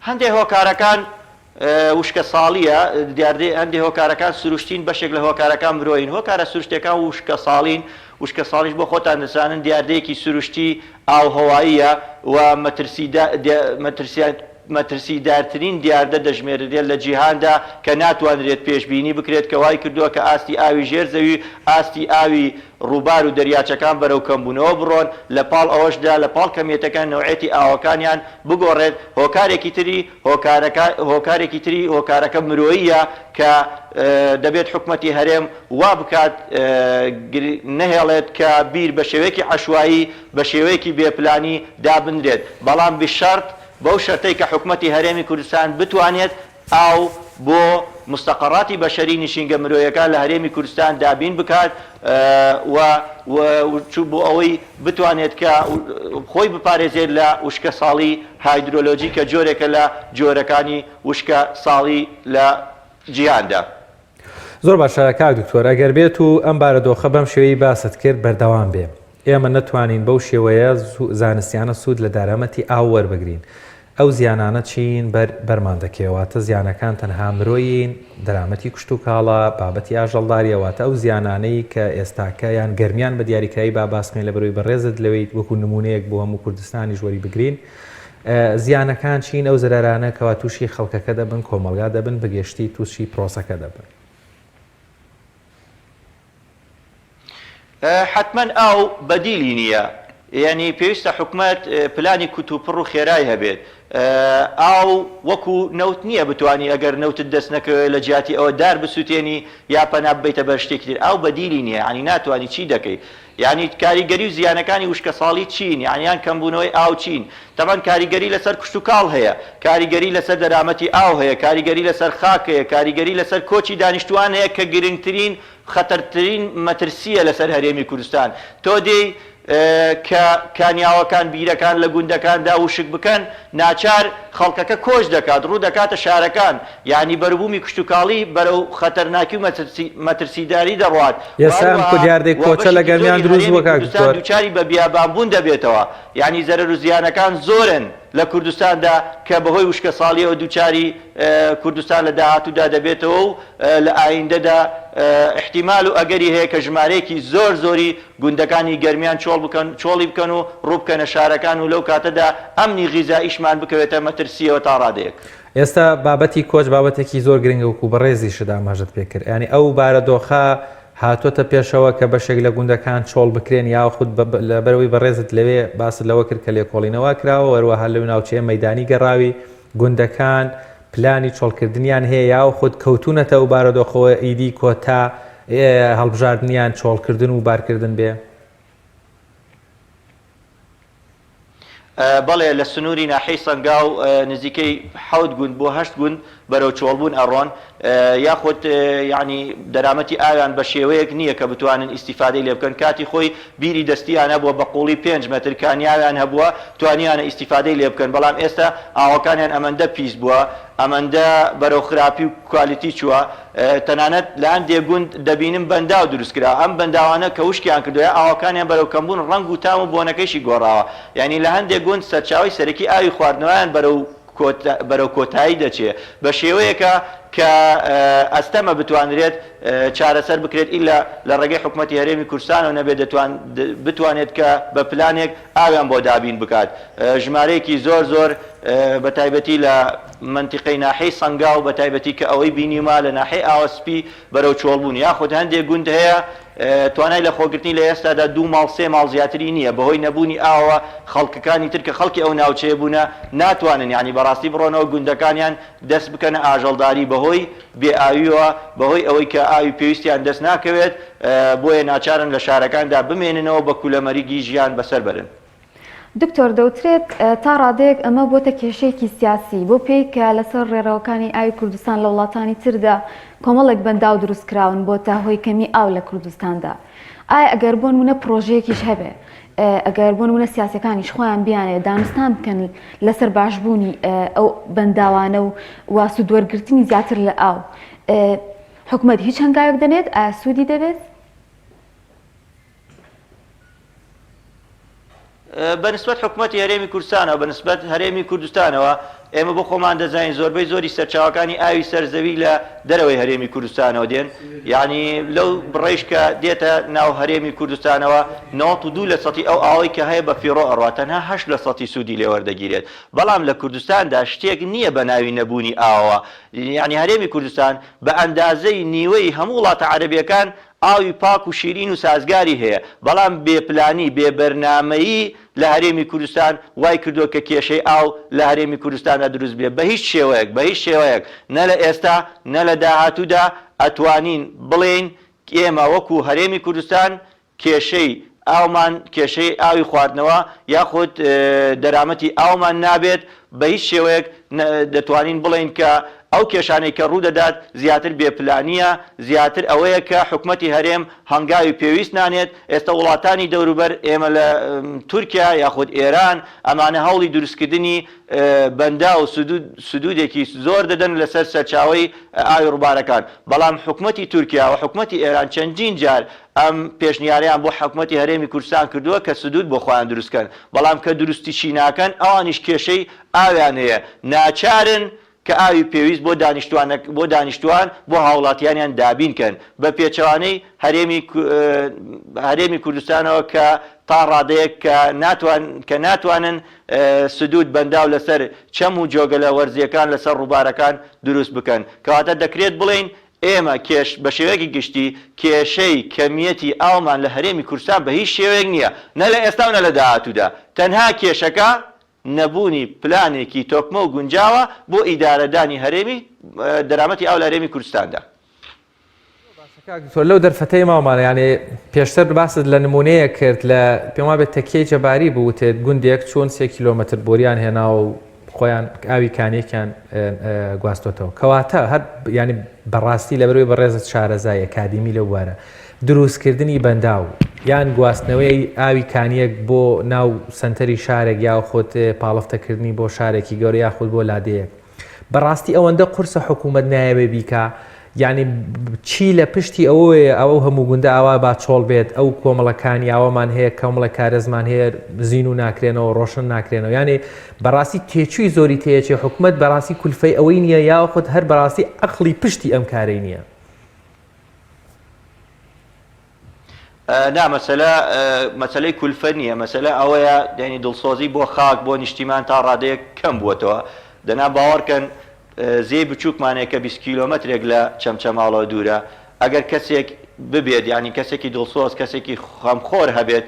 C: هەندێک هۆکارەکان وشکە ساڵیە دیاردەی هەندێک هۆکارەکان سروشتین بەشێک لە هۆکارەکان مرۆین هۆکارە سروشتەکان وشکە ساڵین وشکە ساڵیش بۆ خۆتان دەزانن دیاردەیەکی سروشتی ئاوهەواییە و مەترسیدارترین دیاردە دەژمێرێت لە جیهاندا کە ناتوانرێت پێشبینی بکرێت کە وای کردووە کە ئاستی ئاوی ژێرزەوی ئاستی ئاوی ڕووبار و دەریاچەکان بەرەو کەمبوونەوە بڕۆن لە پاڵ ئەوەشدا لە پاڵ کەمیەتەکان نەوعێتی ئاوەکانیان بگۆڕێت هۆکارێکی تری هۆکارەکە مرۆییە کە دەبێت حکوومەتی هەرێم وا بکات نەهێڵێت کە بیر بە شێوەیەکی عەشوایی بە شێوەیەکی بێپلانی دابنرێت بەڵام بشەرت بەو شەرتەی کە حکوومەتی هەرێمی کوردستان بتوانێت ئاو بۆ مستەقەڕاتی بەشەری نیشینگە مرۆیەکان لە هەرێمی کوردستان دابین بکات و بۆ ئەوەی بتوانێت کە خۆی بپارێزێت لە وشکە ساڵی هایدرۆلۆجی کە جۆرێکە لە جۆرەکانی وشکە ساڵی لە جیهاندا.
B: زۆر باشە کاک دکتۆر ئەگەر بێت و ئەم بارەدۆخە بەم شێوەی باست کرد بەردەوام بێ ئێمە نەتوانین بەو شێوەیە زانستیانە سوود لە دارەمەتی ئاو وەربگرین ئەو زیانانە چین بەرمان دەکەواتە زیانەکان تەنها مرۆیین دەرامەتی کوشت و کاڵە بابەتی ئاژەڵداریەوەتە ئەو زیانانەی کە ئێستاکە یان گەرمیان بە دیاریکایی با باسمێن لە بەرەوەی بەڕێزت لەوەی وەکو نمونەیەک بۆ هەموو کوردستانی ژوەری بگرین زیانەکان چین ئەو زەرارانە کەوا تووشی خەڵکەکە دەبن کۆمەلگا دەبن بەگشتی تووشی پرۆسەکە دەبن.
C: حتمما ئەو بەدیلی نییە یعنی پێویستە حکوومەت پلانی کوتوپڕ و خێرای هەبێت ئاو وەکو نەوت نییە بتوانانی ئەگەر نەوتت دەست نەکەوێت لە جیاتی ئەوە دار بسووتێنی یا پەنا ببیتە بەر شتێکی تر ئەو بەدیلی نییە ینی ناتوانانی چی دەکەی یعنی کاریگەری و زیانەکانی وشکە ساڵی چین یانیان کەمبوونەوەی ئاو چین تەمان کاریگەری لەسەر کوشت و کاڵ هەیە کاریگەری لەسەر دەرامەتی ئاو هەیە کاریگەری لەسەر خاک هەیە کاریگەری لەسەر کۆچی دانیشتوان هەیە کە گرنگترین خەتەرترین مەترسیە لەسەر هەرێمی کوردستان تۆ دێی کە کانیاوەکان بیرەکان لە گوندەکاندا وشک بکەن ناچار خەڵکەکە کۆش دەکات ڕوو دەکاتە شارەکان یعنی بەربوومی کوشت و کاڵی بەرەو خەتەرناکی و مەترسیداری دەڕوات
B: ئێستا دیاردەی کۆچە لە گەرمیان دروست وەکات
C: دووچاری بە بیابانبوون دەبێتەوە یعنی زەرەر و زیانەکان زۆرن لە کوردستاندا کە بەهۆی وشکە ساڵیەوە دووچاری کوردستان لە داهاتوودا دەبێتەوە و لە ئایندەدا احتیمال و ئەگەری هەیە کە ژمارەیەکی زۆر زۆری گوندەکانی گەرمیان چۆڵی بکەن و ڕووبکەنە شارەکان و لەو کاتەدا ئەمنی غیزائیشمان بکەوێتە مەترسیەوە تا ڕادەیەک.
B: ئێستا بابەتی کۆچ بابەتێکی زۆر گرنگە وەکو بەڕێزی شدا ماژت پێکرد ینی ئەو بارەدۆخە هاتوۆتە پێشەوە کە بەشێک لە گوندەکان چۆڵ بکرێن یا خودت لە بەرەوەی بەڕێزت لەوێ باست لەوە کرد کە لێکۆڵینەوە کراوە وەروەها لەو ناوچەیە مەیدانی گەڕاوی گوندەکان پلانی چۆڵکردنیان هەیە یا خودت کەوتونەتە و بارەدۆخەوە ئیدی کۆتا هەڵبژاردنیان چۆڵکردن و بارکردن بێ
C: بەڵێ لە سنووری ناحەی سەنگاو نزیکەی 7 گوند بۆ 8 گوند بەرەو چۆڵبوون ئەڕۆن یاخود ینی دەرامەتی ئاویان بە شێوەیەک نییە کە بتوانن ئیسیفادەی لێ بکەن کاتی خۆی بیری دەستیان هەبووە بە قوڵی 5 مەتر کانیاویان هەبووە توانیانە ئیسیفادەی لێ بکەن بەڵام ئێستا ئاوەکانیان ئەمەندە پیس بووە ئەمەندە بەرەو خراپی و کوالیتی چووە تەنانەت لە هەندێک گوند دەبینم بەنداو دروستکرا ئەم بەنداوانە کە وشکیان کردووە ئاوەکانیان بەرەو کەمبوون ڕەنگ و تام و بۆنەکەیشی گۆڕاوە یعنی لە هەندێک گوند سەرچاوی سەرەکی ئاوی خواردنەوەیان بەرەو کۆتایی دەچێت بە شێوەیەکە کە ئەستەمە بتوانرێت چارەسەر بکرێت ئیلا لە ڕێگەی حکوومەتی هەرێمی کوردستان و نەبێت بتوانێت کە بە پلانێک ئاویان بۆ دابین بکات ژمارەیەکی زۆر زۆر بە تایبەتی لە منتیقەی ناحەی سەنگاو بە تایبەتی کە ئەوەی بینیما لە ناحەی ئاوەسپی بەرەو چۆڵبوون یاخود هەندێک گوند هەیە توانای لە خۆگرتنی لە ئێستادا 2 ماڵ 3 ماڵ زیاتری نییە بەهۆی نەبوونی ئاوە خەڵکەکانی تر کە خەڵکی ئەو ناوچەیە بوونە ناتوانن یعنی بەڕاستی بڕۆنەوە گوندەکانیان دەست بکەنە ئاژەڵداری بەهۆی بێئاویەوە بەهۆی ئەوەی کە ئاوی پێویستیان دەست ناکەوێت بۆیە ناچارن لە شارەکاندا بمێننەوە بە کولەمەریگی ژیان بەسەر بەرن.
A: دکتۆر دەوترێت تا ڕادەیەک ئەمە بۆتە کێشەیەکی سیاسی بۆ پێی کە لەسەر ڕێڕەوەکانی ئاوی کوردستان لە وڵاتانی تردا کۆمەڵێک بەنداو دروستکراون بۆ تا هۆی کەمی ئاو لە کوردستاندا ئایا ئەگەر بۆ نمونە پرۆژەیەکیش هەبێ ئەگەر بۆ نمونە سیاسەکانیش خۆیان بیانێ دانوستان بکەن لەسەر باشبوونی ئەو بەنداوانە و سوودوەرگرتنی زیاتر لە ئاو حکوومەت هیچ هەنگاوێک دەنێت ئایا سوودی دەبێت؟
C: بەنسبەت حکوومەتی هەرێمی کوردستانەوە بەنسبەت هەرێمی کوردستانەوە ئێمە بۆ خۆمان دەزانین زۆربەی زۆری سەرچاوەکانی ئاوی سەرزەوی لە دەرەوەی هەرێمی کوردستانەوە دێن یعنی لەو بڕێژ کە دێتە ناو هەرێمی کوردستانەوە 92% ئەو ئاوەی کە هەیە بە فیڕۆ ئەڕوا تەنها 8% سوودی لێ وەردەگیرێت بەڵام لە کوردستاندا شتێک نییە بە ناوی نەبوونی ئاوە یعنی هەرێمی کوردستان بە ئەندازەی نیوەی هەموو وڵاتە عەرەبیەکان ئاوی پاک و شیرین و سازگاری هەیە بەڵام بێپلانی بێبەرنامەیی لە هەرێمی کوردستان وای کردووە کە کێشەی ئاو لە هەرێمی کوردستاندا دروست بێت بە هیچ شێوەیەک نە لە ئێستا نە لە داهاتوودا ئەتوانین بڵێن ئێمە وەکو هەرێمی کوردستان کێشەی ئاومان کێشەی ئاوی خواردنەوە یاخود دەرامەتی ئاومان نابێت بە هیچ شێوەیەک دەتوانین بڵێن کە ئەو کێشانەی کە ڕوودەدات زیاتر بێپلانیە زیاتر ئەوەیە کە حکوومەتی هەرێم هەنگاوی پێویست نانێت ئێستا وڵاتانی دەوروبەر ئێمە لە تورکیا یاخود ئێران ئەمانە هەوڵی دروستکردنی بەندا و سدودێکی زۆر دەدەن لەسەر سەرچاوی ئاوی ڕووبارەکان بەڵام حکوومەتی تورکیا و حکوومەتی ئێران چەندین جار ئەم پێشنیاریان بۆ حکوومەتی هەرێمی کوردستان کردووە کە سدود بۆ خۆیان دروستکەن بەڵام کە دروستیشی ناکەن ئەوانیش کێشەی ئاویان هەیە ناچارن کە ئاوی پێویست بۆ دانیشتوان بۆ هاوڵاتیانیان دابینکەن بە پێچەوانەی هەرێمی کوردستانەوە کە تا ڕادەیەک کە ناتوانن سدود بەنداو لەسەر چەم و جۆگەلە وەرزیەکان لەسەر ڕووبارەکان دروست بکەن کەواتە دەکرێت بڵێن ئێمە بە شێوەیەکی گشتی کێشەی کەمیەتی ئاومان لە هەرێمی کوردستان بە هیچ شێوەیەک نییە نە لە ئێستا و نە لە داهاتوودا تەنها کێشەکە نەبوونی پلانێکی تۆکمە و گونجاوە بۆ ئیدارەدانی هەرێمی دەرامەتی ئاو لە هەرێمی کوردستاندا
B: لەو دەرفەتەی ماوەمانە یعنی پێشتر باست لە نمونەیە کرد لە پێم وابێت تەکیەی جەباری بووتێت گوندێک چۆن 3 کیلۆمەتر بۆریان هێنا و خۆیان ئاوی کانێکیان گواستۆتەوە کەواتە هەر ینی بەڕاستی لەبەرەوەی بەڕێزت شارەزای ئەکادیمی لەو وارە دروستکردنی بەنداو یان گواستنەوەی ئاوی کانیەک بۆ ناو سنتەری شارێک یا خۆت پاڵفتەکردنی بۆ شارێکی گەورە یاخود بۆ لادەیەک بەڕاستی ئەوەندە قورسە حکوومەت نایەوێ بیکە یعنی چی لە پشتی ئەوەیە ئەو هەموو گوندە ئاوا با چۆڵ بێت ئەو کۆمەڵەکانی ئاوامان هەیە کۆمەڵە کارەزمان هەیە زین و ناکرێنەوە ڕۆشن ناکرێنەوە یعنی بەڕاستی تێچووی زۆری تێچێ حکوومەت بەڕاستی کولفەی ئەوەی نییە یاخود هەر بەڕاستی عەقڵی پشتی ئەم کارەی نییە
C: نا مەسەلەی کولفە نییە مەسەلە ئەوەیە دەنی دڵسۆزی بۆ خاک بۆ نیشتیمان تا ڕادەیەک کەم بووەتەوە دەنا باوەڕکەن زێ بچووکمانەیە کە 20 کیلۆمەترێک لە چەمچەماڵەوە دوورە ئەگەر کەسێک ببێت ینی کەسێکی دڵسۆز کەسێکی خەمخۆر هەبێت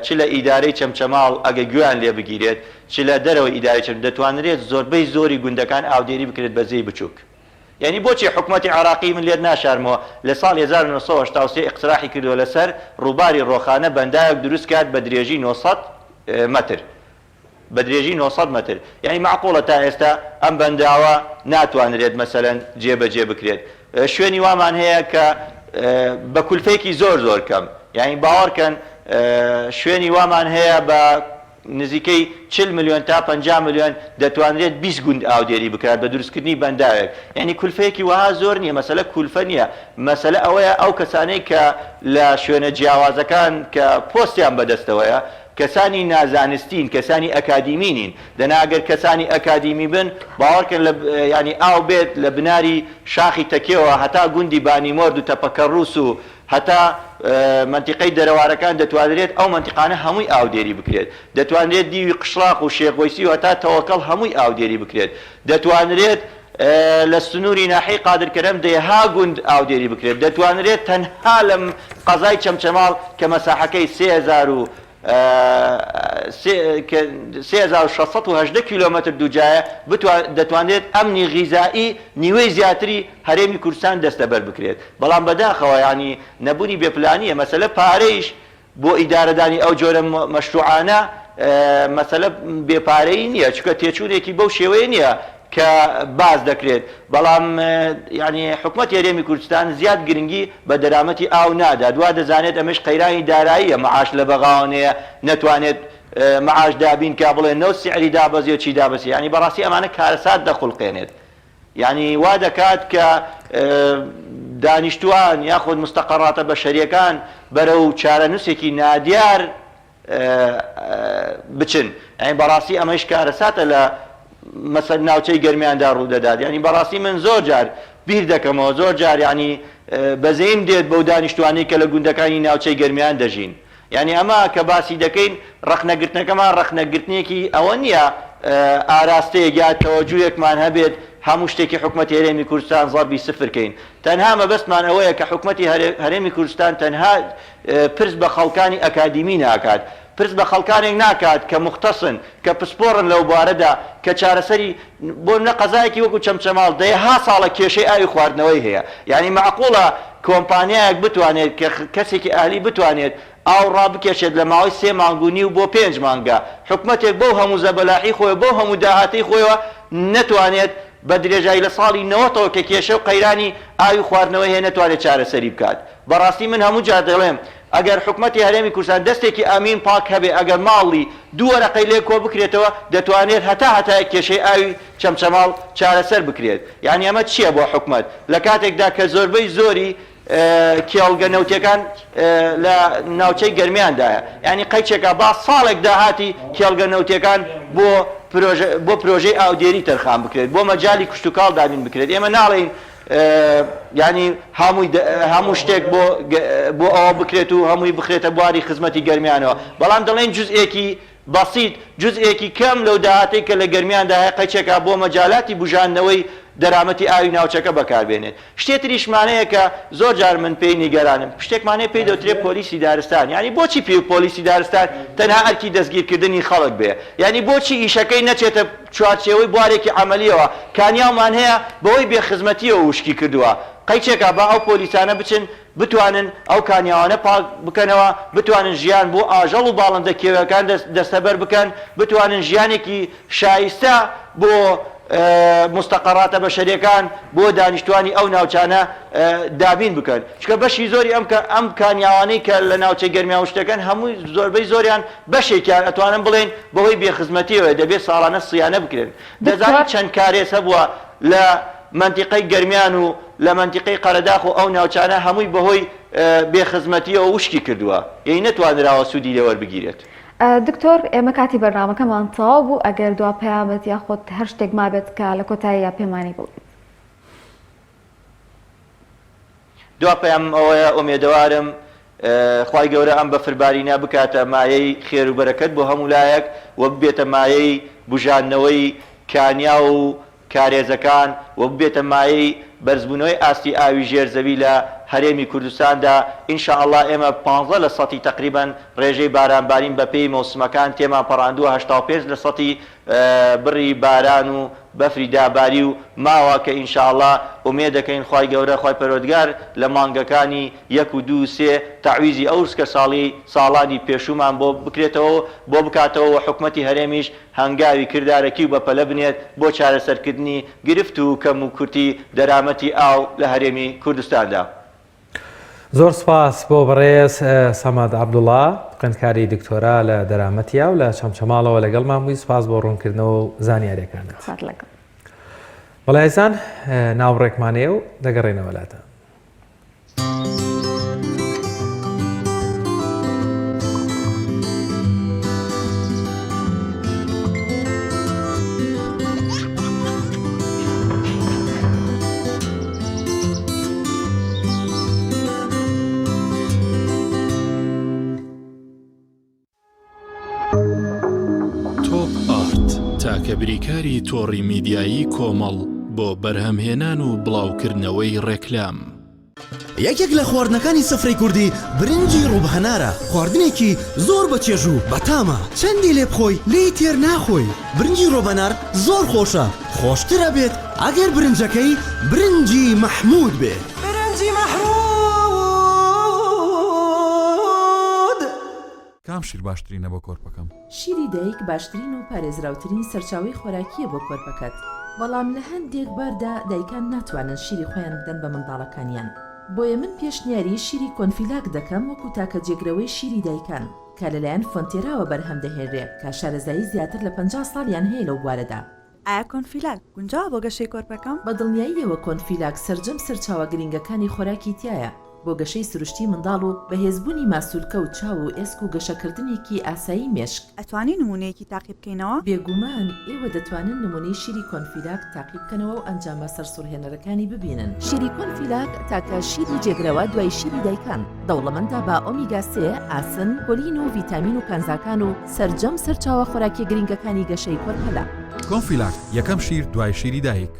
C: چ لە ئیدارەی چەمچەماڵ ئەگە گویان لێ بگیرێت چ لە دەرەوەی ئیدارەی چەم دەتوانرێت زۆربەی زۆری گوندەکان ئاودێری بکرێت بە زێی بچووک یعنی بۆچی حکوومەتی عراقی من لێت ناشارمەوە لە ساڵ 1983 اقتراحی کردووە لەسەر ڕووباری ڕۆخانە بەندایەک دروست کات بە درێژی 900 مەتر بە درێژی 900 متر یعنی معقوڵە تا ئێستا ئەم بەنداوە ناتوانرێت مەسەلەن جێبەجێ بکرێت شوێنی وامان هەیە کە بە کولفێکی زۆر کەم یعنی باوەڕکەن شوێنی وامان هەیە بە نزیکەی 40 میلیۆن تا 50 میلیۆن دەتوانرێت 20 گوند ئاودێری بکات بە دروستکردنی بەنداوێک یعنی کولفەیەکی وها زۆر نییە مەسەلە کولفە نییە مەسەلە ئەوەیە ئەو کەسانەی کە لە شوێنە جیاوازەکان کە پۆستیان بەدەستەوەیە کەسانی نازانستین کەسانی ئەکادیمینین دەناگەر کەسانی ئەکادیمی بن باوەڕکەن ینی ئاو بێت لە بناری شاخی تەکێەوە هەتا گوندی بانیمۆرد و تەپەکەڕووس و هەتا منتیقەی دەرەوارەکان دەتوانرێت ئەو منتیقانە هەمووی ئاودێری بکرێت دەتوانرێت دیوی قشلاق و شێخۆیسی و هەتا تەوەکەڵ هەمووی ئاودێری بکرێت دەتوانرێت لە سنووری ناحەی قادرکەرەم دەیەها گوند ئاودێری بکرێت دەتوانرێت تەنها لەم قەزای چەمچەماڵ کە مەساحەکەی 3680 کیلۆمەتر دووجایە دەتوانێت ئەمنی غیزایی نیوەی زیاتری هەرێمی کوردستان دەستەبەر بکرێت بەڵام بەداخەوە ینی نەبوونی بێپلانیە مەسەلە پارەیش بۆ ئیدارەدانی ئەو جۆرە مەشروعانە مەسەلە بێپارەی نییە چکە تێچوونێکی بەو شێوەیە نییە کە باز دەکرێت بەڵام ینی حکومەت هەرێمی کوردستان زیاد گرنگی بە دەرامەتی ئاو نادا دوا دەزانێت ئەمەش قەیرانی داراییە مەعاش لە بەغاوانەیە نەتوانێت مەعاش دابین کا بڵێ نەو سیعری دابەزی و چی دابەزی ینی بەڕاستی ئەمانە کارەسات دەخڵقێنێت ینی وا دەکات کە دانیشتوان یاخود مستەقەڕاتە بەشەریەکان بەرەو چارەنووسێکی نادیار بچن ینی بەڕاستی ئەمەش کارەساتە لە مەسەل ناوچەی گەرمیاندا ڕوودەدات ینی بەڕاستی من زۆر جار بیر دەکەمەوە زۆر جار ینی بەزەیم دێت بەو دانیشتوانی کە لە گوندەکانی ناوچەی گەرمیان دەژین یعنی ئەمە کە باسی دەکەین ڕەخنەگرتنەکەمان ڕەخنەگرتنێکی ئەوە نییە ئاراستەیەک یا تەوەجوهێکمان هەبێت هەموو شتێکی حکومەتی هەرێمی کوردستان زەربی سفرکەین تەنها مەبەستمان ئەوەیە کە حکومەتی هەرێمی کوردستان تەنها پرس بە خەڵکانی ئەکادیمی ناکات پرس بە خەڵکانێک ناکات کە مختصن کە پسپۆڕن لەو بارەدا کە چارەسەری بۆ نە قەزایەکی وەکو چەمچەماڵ دەیەها ساڵە کێشەی ئاوی خواردنەوەی هەیە یعنی معقوڵە کۆمپانیایەک بتوانێت کە کەسێکی ئاهلی بتوانێت ئاو ڕابکێشێت لە ماوەی 3 مانگونی و بۆ 5 مانگە حکومەتێک بۆ هەموو زەبەلاحی خۆی بۆ هەموو داهاتەی خۆیەوە نەتوانێت بە درێژایی لە ساڵی 90ەوە کە کێشە و قەیرانی ئاوی خواردنەوەی هەیە نەتوانێت چارەسەری بکات بەڕاستی من هەموو جار دەڵێم ئەگەر حکومەتی هەرێمی کوردستان دەستێکی ئامین پاک هەبێ ئەگەر ماڵی دووەرەقەی لێ کۆ بکرێتەوە دەتوانێت هەتا کێشەی ئاوی چەمچەماڵ چارەسەر بکرێت یعنی ئەمە چییە بۆ حکومەت لە کاتێکدا کە زۆربەی زۆری کێڵگە نەوتەکان لە ناوچەی گەرمیاندایە ینی قەیچێکە با ساڵێک داهاتی کێڵگە نەوتەکان بۆ پرۆژەی ئاودێری تەرخان بکرێت بۆ مەجای کشتتوکاڵ دابین بکرێت ئێمە ناڵێن ینی هەموو شتێک بۆ ئەوە بکرێت و هەمووی بخرێتە بواری خزمەتی گەرمیانەوە بەڵام دەڵێن جزئێکی بەسیط جزئێکی کەم لەو داهاتەی کە لە گەرمیاندا هەیە قەیچێکە بۆ مەجالاتی بوژاندنەوەی دەرامەتی ئاوی ناوچەکە بەکاربێنێت شتێتریشمانەیە کە زۆر جار من پێی نیگەرانم شتێکمانەیە پێی دەوترێت پۆلیسی دارستان ینی بۆچی پۆلیسی دارستان تەنها ئەرکی دەستگیرکردنی خەڵک بێ ینی بۆچی ئیشەکەی نەچێتە چوارچێوەی بوارێکی عملیەوە کانیاومان هەیە بەوەی بێخزمەتیەوە وشکی کردووە قەیچێکە با ئەو پۆلیسانە بچن بتوانن ئەو کانیاوانە پاک بکەنەوە بتوانن ژیان بۆ ئاژەڵ و باڵندە کێوەکان دەستەبەر بکەن بتوانن ژیانێکی شایستە بۆ مستەقەڕاتە بەشەریەکان بۆ دانیشتوانی ئەو ناوچانە دابین بکەن چکە بەشی زۆری ئەم کانیاوانەی کە لە ناوچەی گەرمیا شتەکان هەمووی زۆربەی زۆریان بەشێکیان ئەتوانن بڵێن بەهۆی بێخزمەتیەوە دەبێت ساڵانە سیانە بکرێن دەزانیت چەند کارێس هەبووە لە منتیقەی گەرمیان و لە منتیقەی قەرەداخ و ئەو ناوچانە هەمووی بەهۆی بێخزمەتیەوە وشکی کردووە یعنی نەتوانراوە سوودی لێوەربگیرێت
A: دکتۆر ئێمە کاتی بەرنامەکەمان تەواو بوو ئەگەر دوا پەیامەت یاخۆت هەر شتێک مابێت کە لە کۆتاییە پێمانی بڵێت
C: دوا پەیام ئەوەیە ئومێدەوارم خوای گەورە ئەم بەفربارینە بکاتە مایەی خێر و بەرەکەت بۆ هەموو لایەک وە ببێتە مایەی بژاندنەوەی کانیا و کارێزەکان وە ببێتە مایەی بەرزبوونەوەی ئاستی ئاوی ژێرزەوی لە هەرێمی کوردستاندا ئینشاءالله ئێمە 15% تقریبا ڕێژەی بارانبارین بە پێی مۆسمەکان تێمان پەڕاندووە 85% بڕی باران و بەفری داباری و ماوە کە ئینشاءالله ئومێد دەکەین خوای گەورە خوای پەروەردگار لە مانگەکانی 1 و 2 و 3 تعویزی ئەو ڕزگە ساڵانی پێشومان بۆ بکرێتەوە بۆ بکاتەوە و حکومەتی هەرێمیش هەنگاوی کردارەکی و بەپەلە بنێت بۆ چارەسەرکردنی گرفت و کەم و کورتی دەرامەتی ئاو لە هەرێمی کوردستاندا.
B: زۆر سپاس بۆ بەڕێز سەمەد عەبدوڵڵا خوێندکاری دکتۆرا لە دەرامەتیە و لە چەمچەماڵەوە لەگەڵمان بووی. سپاس بۆ ڕوونکردنەوە و زانیاریەکانت. وەڵایەزان ناوڕێکمانەیە و دەگەڕێنەوە لاتە.
D: تاکە بریکاری تۆڕی میدیایی کۆمەڵ بۆ بەرهەمهێنان و بڵاوکردنەوەی ڕێکلام.
E: یەکێک لە خواردنەکانی سفرەی کوردی برنجی ڕووبهەنارە. خواردنێکی زۆر بەچێژ و بەتامە. چەندی لێ بخۆی لێی تێر ناخۆی. برنجی ڕووبهەنار زۆر خۆشە. خۆشترە بێت ئەگەر برنجەکەی برنجی مەحموود بێ. برنجی مەحموود.
F: کام شیر باشترینە بۆ کۆرپەکەم؟
G: شیری دایک باشترین و پارێزراوترین سەرچاوی خۆراکیە بۆ کۆرپەکەت. بەڵام لە هەندێک باردا دایکان ناتوانن شیری خۆیان بدەن بە منداڵەکانیان. بۆیە من پێشنیاری شیری کۆنفیلاک دەکەم وەکو تاکە جێگرەوەی شیری دایکان کە لەلایەن فۆنتێراوە بەرهەم دەهێنرێ کە شارەزایی زیاتر لە 50 ساڵیان هەیە لەو بوارەدا.
H: ئایا کۆنفیلاک گونجاوە بۆ گەشەی کۆرپەکەم؟
G: بە دڵنیاییەوە کۆنفیلاک سەرجەم سەرچاوە گرنگەکانی خۆراکی تایە بۆ گەشەی سروشتی منداڵ و بەهێزبوونی ماسوولکە و چاو و ئێسک و گەشەکردنێکی ئاسایی مێشک.
H: ئەتوانی نمونەیەکی تاقیب بکەینەوە؟
G: بێگومان ئێوە دەتوانن نمونەی شیری کۆنفیلاک تاقیب بکەنەوە و ئەنجامە سەرسوڕهێنەرەکانی ببینن. شیری کۆنفیلاک تاکە شیری جێگرەوە دوای شیری دایکان دەوڵەمەندە بە ئۆمیگا 3، ئاسن، کۆلین و ڤیتامین و کانزاکان و سەرجەم سەرچاوە خۆراکی گرنگەکانی گەشەی کۆرپەلا.
F: کۆنفیلاک یەکەم شیر دوای شیری دایک.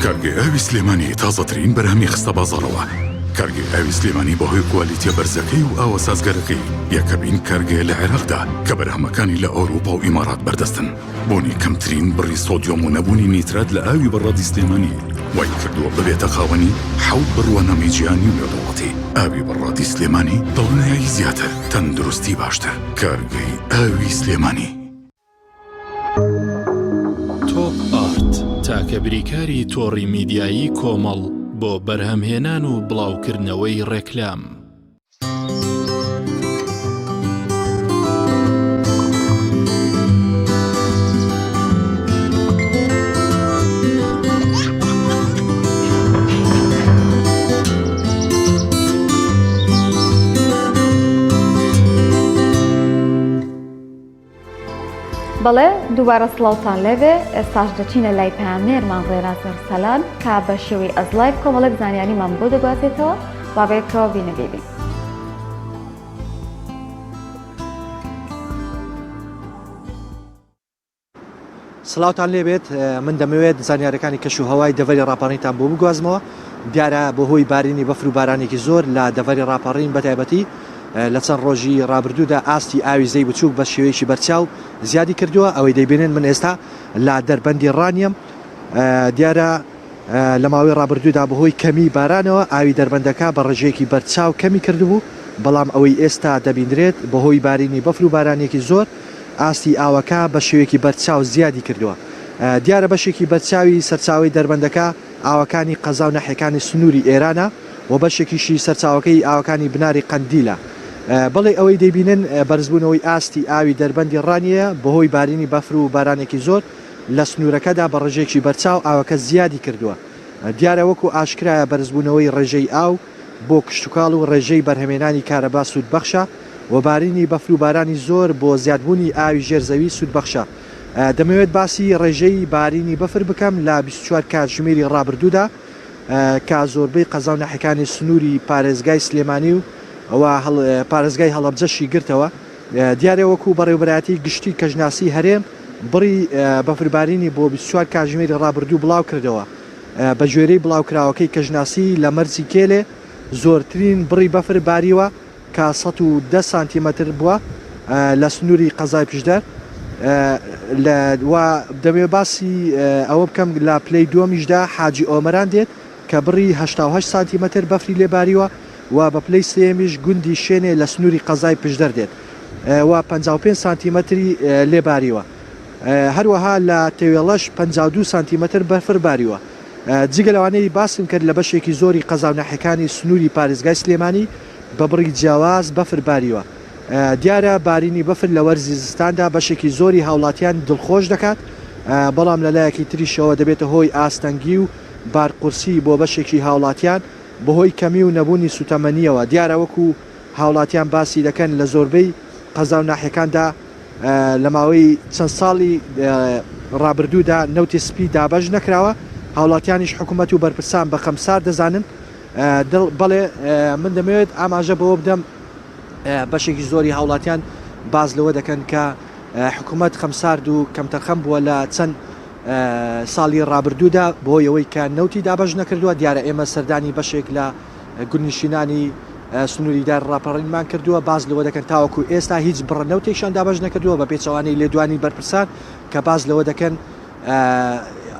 I: کارگەی ئاوی سلێمانی تازەترین بەرهەمی خستە بازاڕەوە. کارگەی ئاوی سلێمانی بەهۆی کوالیتیە بەرزەکەی و ئاوە سازگەرەکەی یەکەمین کارگەیە لە عێراقدا کە بەرهەمەکانی لە ئەوروپا و ئیمارات بەردەستن. بۆنی کەمترین بڕی سۆدیۆم و نەبوونی نیترات لە ئاوی بەڕادی سلێمانی وای کردووە ببێتە خاوەنی 7 بڕوانەمی جیهانی و نێودەوڵەتی. ئاوی بەڕادی سلێمانی دڵنیایی زیاتر، تەندروستی باشتر. کارگەی ئاوی سلێمانی.
D: تۆپ ئارت تاکە بریکاری تۆڕی میدیایی کۆمەڵ بۆ بەرهەمهێنان و بڵاوکردنەوەی ڕێکلام.
A: بەڵێ دووبارە سڵاوتان لێوێ. ئێستاش دەچینە لای پامێرمان ڕێرازەر سەلان کا بە شێوەی ئەزلایف کۆمەڵک زانیاریمان بۆ دەگوازێتەوە بابێکەوە بینەبێبی.
J: سڵاوتان لێبێت. من دەمەوێت زانیارەکانی کەش و هەوای دەڤەری ڕاپەڕینتان بۆ بگوازمەوە. دیارە بەهۆی بارینی بەفر و بارانێکی زۆر لە دەڤەری ڕاپەڕین بەتایبەتی لە چەند ڕۆژی ڕابردوودا ئاستی ئاوی زەی بچووک بە شێوەیەکی بەرچاو زیادی کردووە. ئەوەی دەیبێنن من ئێستا لە دەربەندی ڕانیم. دیارە لە ماوەی ڕابردوودا بەهۆی کەمی بارانەوە ئاوی دەربەندەکە بە ڕێژەیەکی بەرچاو کەمی کردبوو، بەڵام ئەوەی ئێستا دەبیندرێت بەهۆی بارینی بەفر و بارانێکی زۆر ئاستی ئاوەکە بە شێوەیەکی بەرچاو زیادی کردووە. دیارە بەشێکی بەرچاوی سەرچاوی دەربەندەکە ئاوەکانی قەزا و نەحەکانی سنووری ئێرانە و بەشێکیشی سەرچاوەکەی ئاوەکانی بناری قەندیلە. بەڵێ ئەوەی دەیبینن بەرزبوونەوەی ئاستی ئاوی دەربەندی ڕانیە بەهۆی بارینی بەفر و بارانێکی زۆر لە سنوورەکەدا بە ڕێژێکی بەرچاو ئاوەکە زیادی کردووە. دیارە وەکو ئاشکرایە بەرزبوونەوەی ڕێژەی ئاو بۆ کشتتوکاڵ و ڕێژەی بەرهەمێنانی کارەبا سوودبەخشە و بارینی بەفر و بارانی زۆر بۆ زیادبوونی ئاوی ژێرزەوی سوودبەخشە. دەمەوێت باسی ڕێژەی بارینی بەفر بکەم لە 24 کاتژمێری ڕابردوودا کە زۆربەی قەزا و نەحەکانی سنووری پارێزگای سلێمانی و ئەوە پارێزگای هەڵەبجەشی گرتەوە. دیارە وەکو بەڕێوەبەتی گشتی کەژناسی هەرێم بڕی بەفربارینی بۆ 24 کاتژمێری ڕابردوو بڵاو کردەوە. بە ژێرەی بڵاوکراوەکەی کەژناسی لە مەرجی کێلێ زۆرترین بڕی بەفر باریوە کە 110 سانتیمەتر بووە لە سنووری قەزای پشدەر و دەبێ باسی ئەوە بکەم لە پلەی دووەمیشدا حاجی ئۆمەران دێت کە بڕی 88 سانتیمەتر بەفری لێباریوە و بە پلەی سێمیش گوندی شوێنێ لە سنووری قەزای پشدەر دێت و 55 سانتیمەتری لێباریوە هەروەها لە تێوێڵەش 52 سانتیمەتر بەفر باریوە جگە لەوانەی باسم کرد لە بەشێکی زۆری قەزاونەحەکانی سنووری پارێزگای سلێمانی بە بڕی جیاواز بەفر باریوە دیارە بارینی بەفر لە وەرزی زستاندا بەشێکی زۆری هاوڵاتیان دڵخۆش دەکات بەڵام لەلایەکی تریشەوە دەبێتە هۆی ئاستەنگی و بارقورسی بۆ بەشێکی هاوڵاتیان بەهۆی کەمی و نەبوونی سوتەمەنیەوە دیارە وەکو هاوڵاتیان باسی دەکەن لە زۆربەی قەزاونەحەکاندا لە ماوەی چەند ساڵی ڕابردوودا نەوتی سپی دابەش نەکراوە هاوڵاتیانیش حکوومەت و بەرپرسان بە خەمسار دەزانن بەڵێ من دەمەوێت ئاماژە بەوە بدەم بەشێکی زۆری هاوڵاتیان باز لەوە دەکەن کە حکوومەت خەمسارد و کەمتەرخەم بووە لە چەند ساڵی ڕابردوودا بۆ ئەوەی کە نەوتی دابەش نەکردووە دیارە ئێمە سەردانی بەشێک لە گونیشینانی سنووریدار ڕاپەڕینمان کردووە باز لەوە دەکەن تاوەکو ئێستا هیچ بڕنەوتێکشان دابەش نەکردووە بە پێچەوانەی لێدوانی بەرپرسان کە باز لەوە دەکەن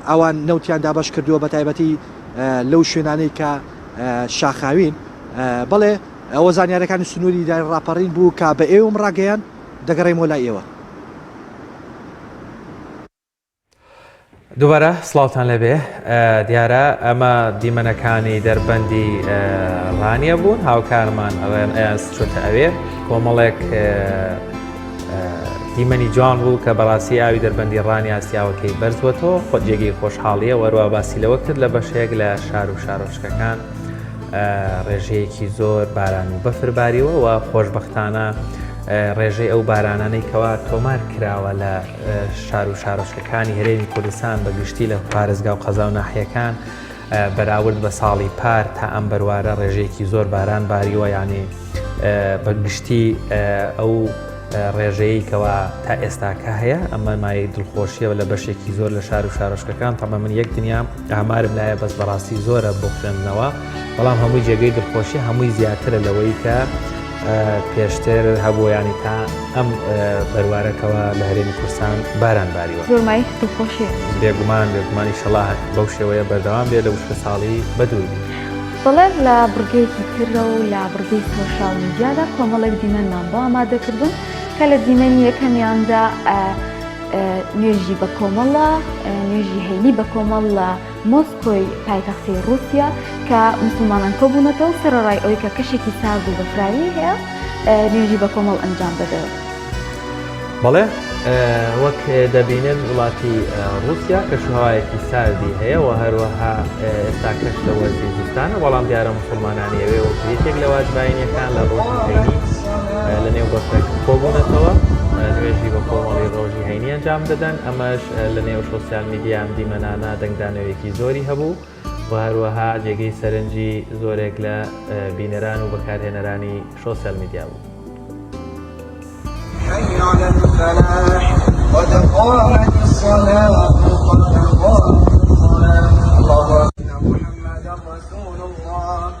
J: ئەوان نەوتیان دابەش کردووە بە تایبەتی لەو شوێنانەی کە شاخاوین بەڵێ ئەوە زانیارەکانی سنووری دار ڕاپەڕین بوو کە بە ئێوەم ڕاگەیان دەگەڕێمەوە لای ئێوە
B: دووبارە سڵاوتان لەبێ دیارە ئەمە دیمەنەکانی دەربەندی ڕانیە بوون هاوکارمان ئەڵێن چۆتە ئەوێ کۆمەڵێک دیمەنی جوان بوو کە بەڕاستی ئاوی دەربەندی ڕانی ئاسیاوەکەی بەرزوەتەوە خۆ جێگەی خۆشحاڵیە وەروە باسی لەوە کرد لە بەشێک لە شار و شارۆچکەکان ڕێژەیەکی زۆر باران و بەفرباریەوە و خۆشبەختانە ڕێژەی ئەو بارانانەی کەوا تۆمار کراوە لە شار و شارۆچکەکانی هەرێمی کوردستان بەگشتی لە پارێزگا و قەزا و ناحیەکان بەراورد بە ساڵی پار تا ئەم بەروارە ڕێژەیەکی زۆر باران باریوە یعنی بەگشتی ئەو ڕێژەیە کەوا تا ئێستاکە هەیە ئەمە مای دڵخۆشیەوە لە بەشێکی زۆر لە شار و شارۆچکەکان تەمە من یەک دنیا ئامارم لایە بەس بەڕاستی زۆرە بۆ خوێندنەوە بەڵام هەمووی جێگەی دڵخۆشی هەمووی زیاترە لەوەی کە پێشتر هەبوو ینی تا ئەم بەروارەکەوە لە هەرێمی کوردستان باران باریوە
A: زۆرمای دڵخۆشیە
B: بێگومانی شەڵا بەو شێوەیە بەردەوام بێت لە وشکە ساڵی بەدووری
A: بەڵێ لە بڕگەیەکی ترە و لە بڕگەی سۆشال میدیادا کۆمەڵێک دیمەنمان بۆ ئامادەکردن کە لە دیمەنی یەکەمیاندا نوێژی بە کۆمەڵە نوێژی هەینی بە کۆمەڵ لە مۆسکۆی پایتەختی رووسیا کە مسلمانان کۆبوونەتەوە سەرڕای ئەوەی کە کەشێکی سارد و بەفراوی هەیە نوێژی بە کۆمەڵ ئەنجام بدەوێت.
B: بەڵێ وەک دەبینن وڵاتی رووسیا کەشوهەوایەکی ساردی هەیە و هەروەها ئێستا کەش لە وەرزی زستانە بەڵام دیارە مسلمانانی ئەوێ وەکێک لە واجبینیەکان لە ڕۆژی هەینی لە نێو بەفرێک کۆبوونەتەوە نوێژی بە کۆمەڵی ڕۆژی هەینی ئەنجام دەدەن ئەمەش لە نێو سۆسیال میدیا ئەم دیمەنانە دەنگدانەوەیەکی زۆری هەبوو و هەروەها جێگەی سەرنجی زۆرێک لە بینەران و بەکارهێنەرانی سۆسیال میدیا بوو.
K: حي على الفلاح قد قامت الصلاة قد قامت الصلاة الله أكبر محمدا رسول الله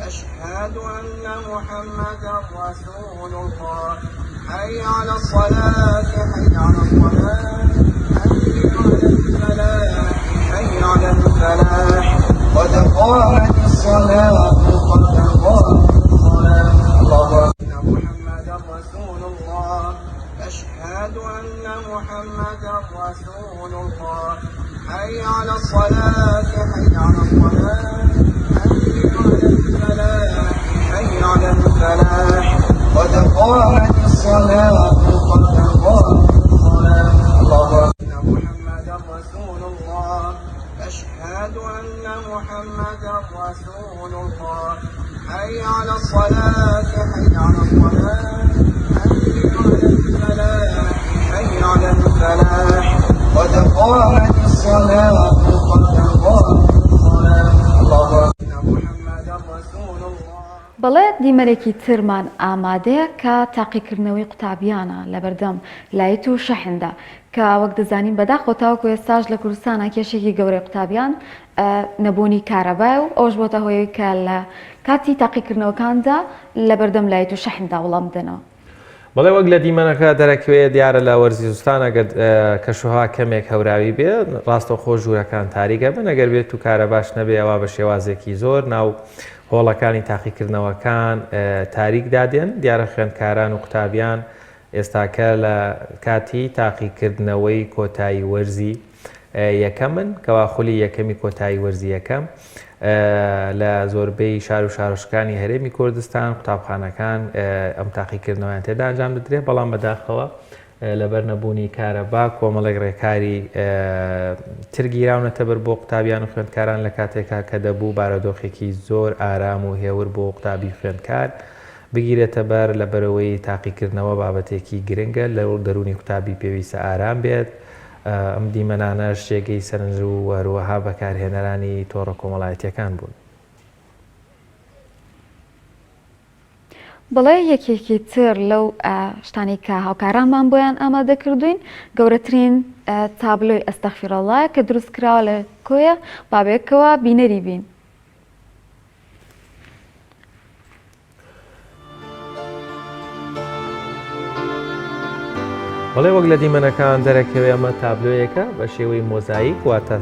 K: أشهد أن محمدا رسول الله حي على الصلاة حي على الصلاة حي على الفلاح حي على الفلاح قد قامت الصلاة قد قامت الصلاة الله أكبر محمدا رسول الله أشهد أن محمدا رسول الله حي على الصلاة حي على الصلاة حي على الفلاح حي على الفلاح قد قامت الصلاة قد قامت الصلاة الله أكبر محمدا رسول الله أشهد أن محمدا رسول الله حي على الصلاة حي على الصلاة حي على الفلاح حي على الفلاح قد قامت الصلاة قد قامت الصلاة الله أكبر محمدا رسول الله
A: بەڵێ دیمەرێکی ترمان ئامادەیە کە تاقیکردنەوەی قوتابیانە لە بەردەم لایەت و شەحندا کە وەک دەزانین بەداخۆ تاوەکو ئێستاش لە کوردستانە کێشێکی گەورەی قوتابیان نەبوونی کارەبای و ئەوش بۆتە هۆیەوەی کە لە کاتی تاقیکردنەوەکاندا لە بەردەم لایەت و شەحندا وەڵام بدەنەوە.
B: بەڵێ وەک لە دیمەنەکە دەرەکەوێت دیارە لە وەرزی زستانە کەشوها کەمێک هەوراوی بێت ڕاستەوخۆ ژوورەکان تاریکە بن ئەگەر بێت و کارە باش نەبێ ئەوە بە شێوازێکی زۆر ناو هۆڵەکانی تاقیکردنەوەکان تاریک دادێن دیارە خوێندکاران و قوتابیان ئێستاکە لە کاتی تاقیکردنەوەی کۆتایی وەرزی یەکەمن کەوا خولی یەکەمی کۆتایی وەرزی یەکەم لە زۆربەی شار و شارۆچکانی هەرێمی کوردستان قوتابخانەکان ئەم تاقیکردنەوەیان تێدا ئەنجام دەدرێت بەڵام بەداخەوە لەبەر نەبوونی کارەبا کۆمەڵێک ڕێکاری ترگیراونەتە بەر بۆ قوتابیان و خوێندکاران لە کاتێکا کە دەبوو بارەدۆخێکی زۆر ئارام و هێور بۆ قوتابی خوێندکار بگیرێتە بەر لە بەرەوەی تاقیکردنەوە بابەتێکی گرنگە لە دەرونی قوتابی پێویستە ئارام بێت. ئەم دیمەنانەش جێگەی سەرنج و هەروەها بەکارهێنەرانی تۆڕە کۆمەڵایەتیەکان بوون.
A: بڵێ یەکێکی تر لەو شتانی کە هاوکارانمان بۆیان ئامادەکردوین گەورەترین تابلۆی ئەستەغفیرەڵڵایە کە دروست کراوە لە کۆیە بابێکەوە بینەری بین.
B: بەڵێ وەک لە دیمەنەکان دەرەکەوێ ئەمە تابلۆیەکە بە شێوەی مۆزاییک واتە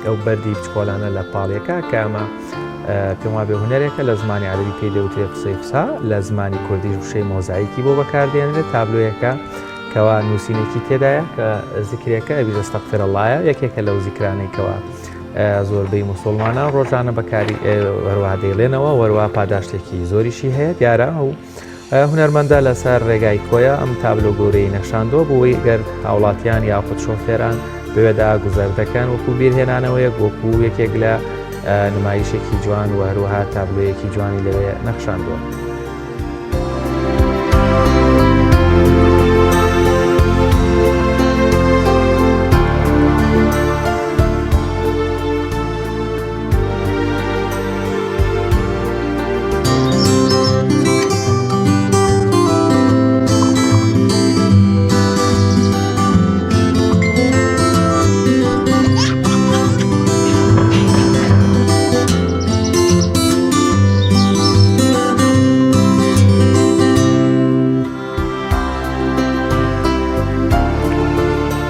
B: ئەو بەردی بچکۆلانە لە پاڵێکە کە ئەمە پێم وابێ هونەرێکە لە زمانی عەرەبی پێی دەوترێت قسەی فسا لە زمانی کوردی وشەی مۆزاییکی بۆ بەکاردێنرێت تابلۆیەکە کەوا نووسینێکی تێدایە کە زیکرێکە ئەبی ئەستەغفیرەڵڵایە یەکێکە لەو زیکرانەیەکەوە زۆربەی موسڵمانان ڕۆژانە بەکاری هەروەها دەیڵێنەوە وەروە پاداشتێکی زۆریشی هەیە دیارە و هونەرمەندە لەسەر ڕێگای کۆیە ئەم تابلۆ گەورەی نەخشاندۆ بۆی گەر هاوڵاتیان یاخود شۆفێران بوێدا گوزەر دەکەن وەکو بیرهێنانەوەیە وەکو یەکێک لە نمایشێکی جوان و هەروەها تابلۆیەکی جوانی لەوێ نەخشاندووە.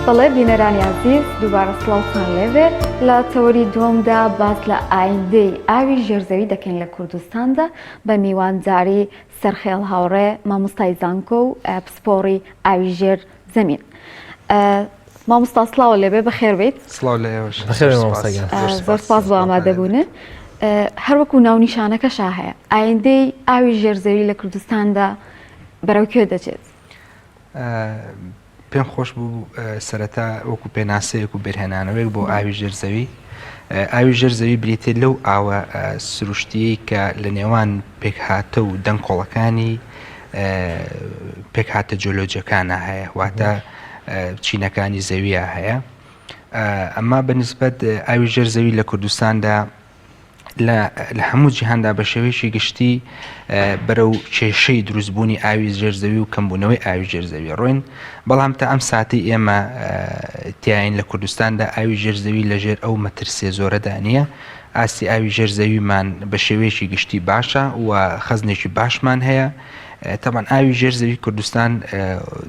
A: بەڵێ بینەرانی عزیز دووبارە سڵاوتان لێبێ لە تەوەری دووەمدا باس لە ئایندەی ئاوی ژێرزەوی دەکەین لە کوردستاندا بە میوانجاری سەرخێڵ هاوڕێ مامۆستای زانکۆ و پسپۆڕی ئاوی ژێر زەمین. مامۆستا سڵاو لێبێ بەخێر بیت.
L: سڵاو لە ئێوەش.
A: زۆر سپاس بۆ ئامادەبوونن. هەروەکو ناونیشانەکەشا هەیە ئایندەی ئاوی ژێرزەوی لە کوردستاندا بەرەو کوێ دەچێت؟
L: پێم خۆش بوو سەرەتا وەکو پێناسەیەک و بەرهێنانەوەیەک بۆ ئاوی ژێرزەوی. ئاوی ژێرزەوی بریتێت لەو ئاوە سروشتیی کە لە نێوان پێکهاتە و دەنگکۆڵەکانی پێکهاتە جۆلۆجیەکانە هەیە واتە چینەکانی زەویە هەیە. ئەمە بەنسبەت ئاوی ژێرزەوی لە کوردستاندا لە هەموو جیهاندا بە شێوەیەکی گشتی بەرەو کێشەی دروستبوونی ئاوی ژێرزەوی و کەمبوونەوەی ئاوی ژێرزەوی ڕۆین بەڵام تا ئەم ساتی ئێمە تیاین لە کوردستاندا ئاوی ژێرزەوی لەژێر ئەو مەترسێ زۆرەدا نییە. ئاستی ئاوی ژێرزەویمان بە شێوەیەکی گشتی باشە و خەزنێکی باشمان هەیە. تەمان ئاوی ژێرزەوی کوردستان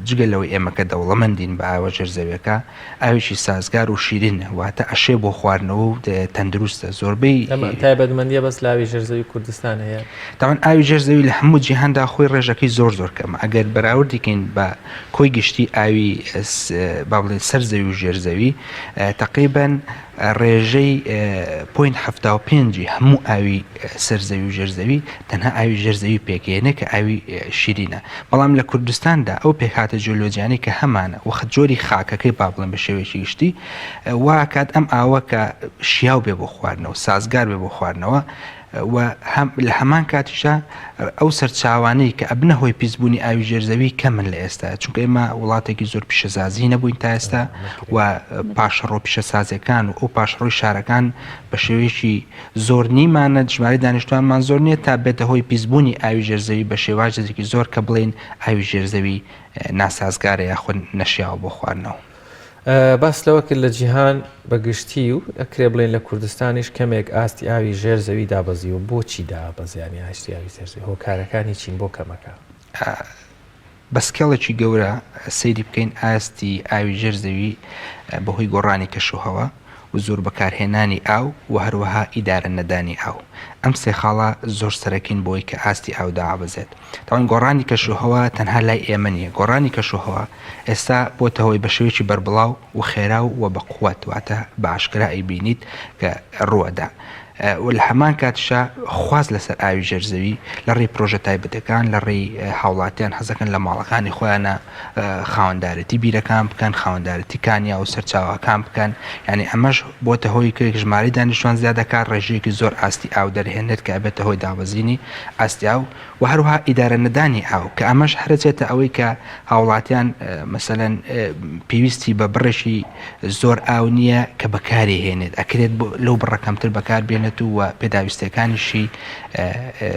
L: جگە لەوەی ئێمە کە دەوڵەمەندین بە ئاوە ژێرزەویەکە ئاویشی سازگار و شیرین واتە ئەشێ بۆ خواردنەوە و تەندروستە زۆربەی
B: تایبەتمەندیە بەس لاوی ژێرزەوی کوردستان هەیە.
L: تاوان ئاوی ژێرزەوی لە هەموو جیهاندا خۆی ڕێژەکەی زۆر کەمە ئەگەر بەراوردیکەین بە کۆی گشتی ئاوی با بڵێن سەرزەوی و ژێرزەوی تقریباً ڕێژەی 0.75 هەموو ئاوی سەرزەوی و ژێرزەوی تەنها ئاوی ژێرزەوی پێکێنێ کە ئاوی شیرینە بەڵام لە کوردستاندا ئەو پێکهاتە جۆلۆجیانی کە هەمانە و جۆری خاکەکەی با بڵێن بە شێوەیەکی گشتی وا کات ئەم ئاوە کە شیاو بێ بۆ خواردنەوە سازگار بێ بۆ خواردنەوە و لە هەمان کاتیشە ئەو سەرچاوانەی کە ئەبنە هۆی پیسبوونی ئاوی ژێرزەوی کەمن لە ئێستا چونکە ئێمە وڵاتێکی زۆر پیشەسازی نەبووین تا ئێستا و پاشەڕۆ پیشەسازەکان و ئەو پاشەڕۆی شارەکان بە شێوەیەکی زۆر نیمانە ژمارەی دانیشتوانمان زۆر نییە تا بێتە هۆی پیسبوونی ئاوی ژێرزەوی بە شێوازێکی زۆر کە بڵێن ئاوی ژێرزەوی ناسازگارە یاخود نەشیاوە بۆ خواردنەوە.
B: باس لەوە کرد لە جیهان بەگشتی و ئەکرێ بڵێن لە کوردستانیش کەمێک ئاستی ئاوی ژێر زەوی دابەزی و بۆچی دابەزیانی ئاشتی ئاوی زێرزەوی هۆکارەکانی چین بۆ کەمەکە
L: بەسکێڵێکی گەورە سەیری بکەین ئاستی ئاوی ژێر زەوی بەهۆی گۆڕانی کەشوهەوە و زۆر بەکارهێنانی ئاو و هەروەها ئیدارە نەدانی ئاو ئەم سێ خاڵە زۆر سەرەکین بۆی کە ئاستی ئاودا ئابەزێت تاوان گۆڕانی کەشوهەوە تەنها لای ئێمە نیە گۆڕانی کەشوهەوە ئێستا بۆتەوەی بە شێوەیەکی بربڵاو و خێرا و بە قووەت واتە بە ئاشکرا ئەیبینیت کە ڕووەدا و لە هەمان کاتشە خواز لەسەر ئاوی ژێرزەوی لە ڕێی پرۆژە تایبەتەکان لە ڕێی هاوڵاتیان حەزەکەن لە ماڵەکانی خۆیانە خاوەندارەتی بیرەکان بکەن خاوەندارەتی کانیا و سەرچاوەکان بکەن یعنی ئەمەش بۆتە هۆی کە ژماری دانیشتوان زیادەکات ڕێژەیەکی زۆر ئاستی ئاو دەرهێنێت کە ئەبێتە هۆی دابەزینی ئاستی ئاو و هەروها ئیدارە نەدانی ئاو کە ئەمەش هەرچێتە ئەوەی کە هاوڵاتیان مەسەلەن پێویستی بە بڕێکی زۆر ئاو نییە کە بەکاری هێنێت ئەکرێت لەو بڕەکەمتر بەکار بێنێت و پێداویستەکانیشی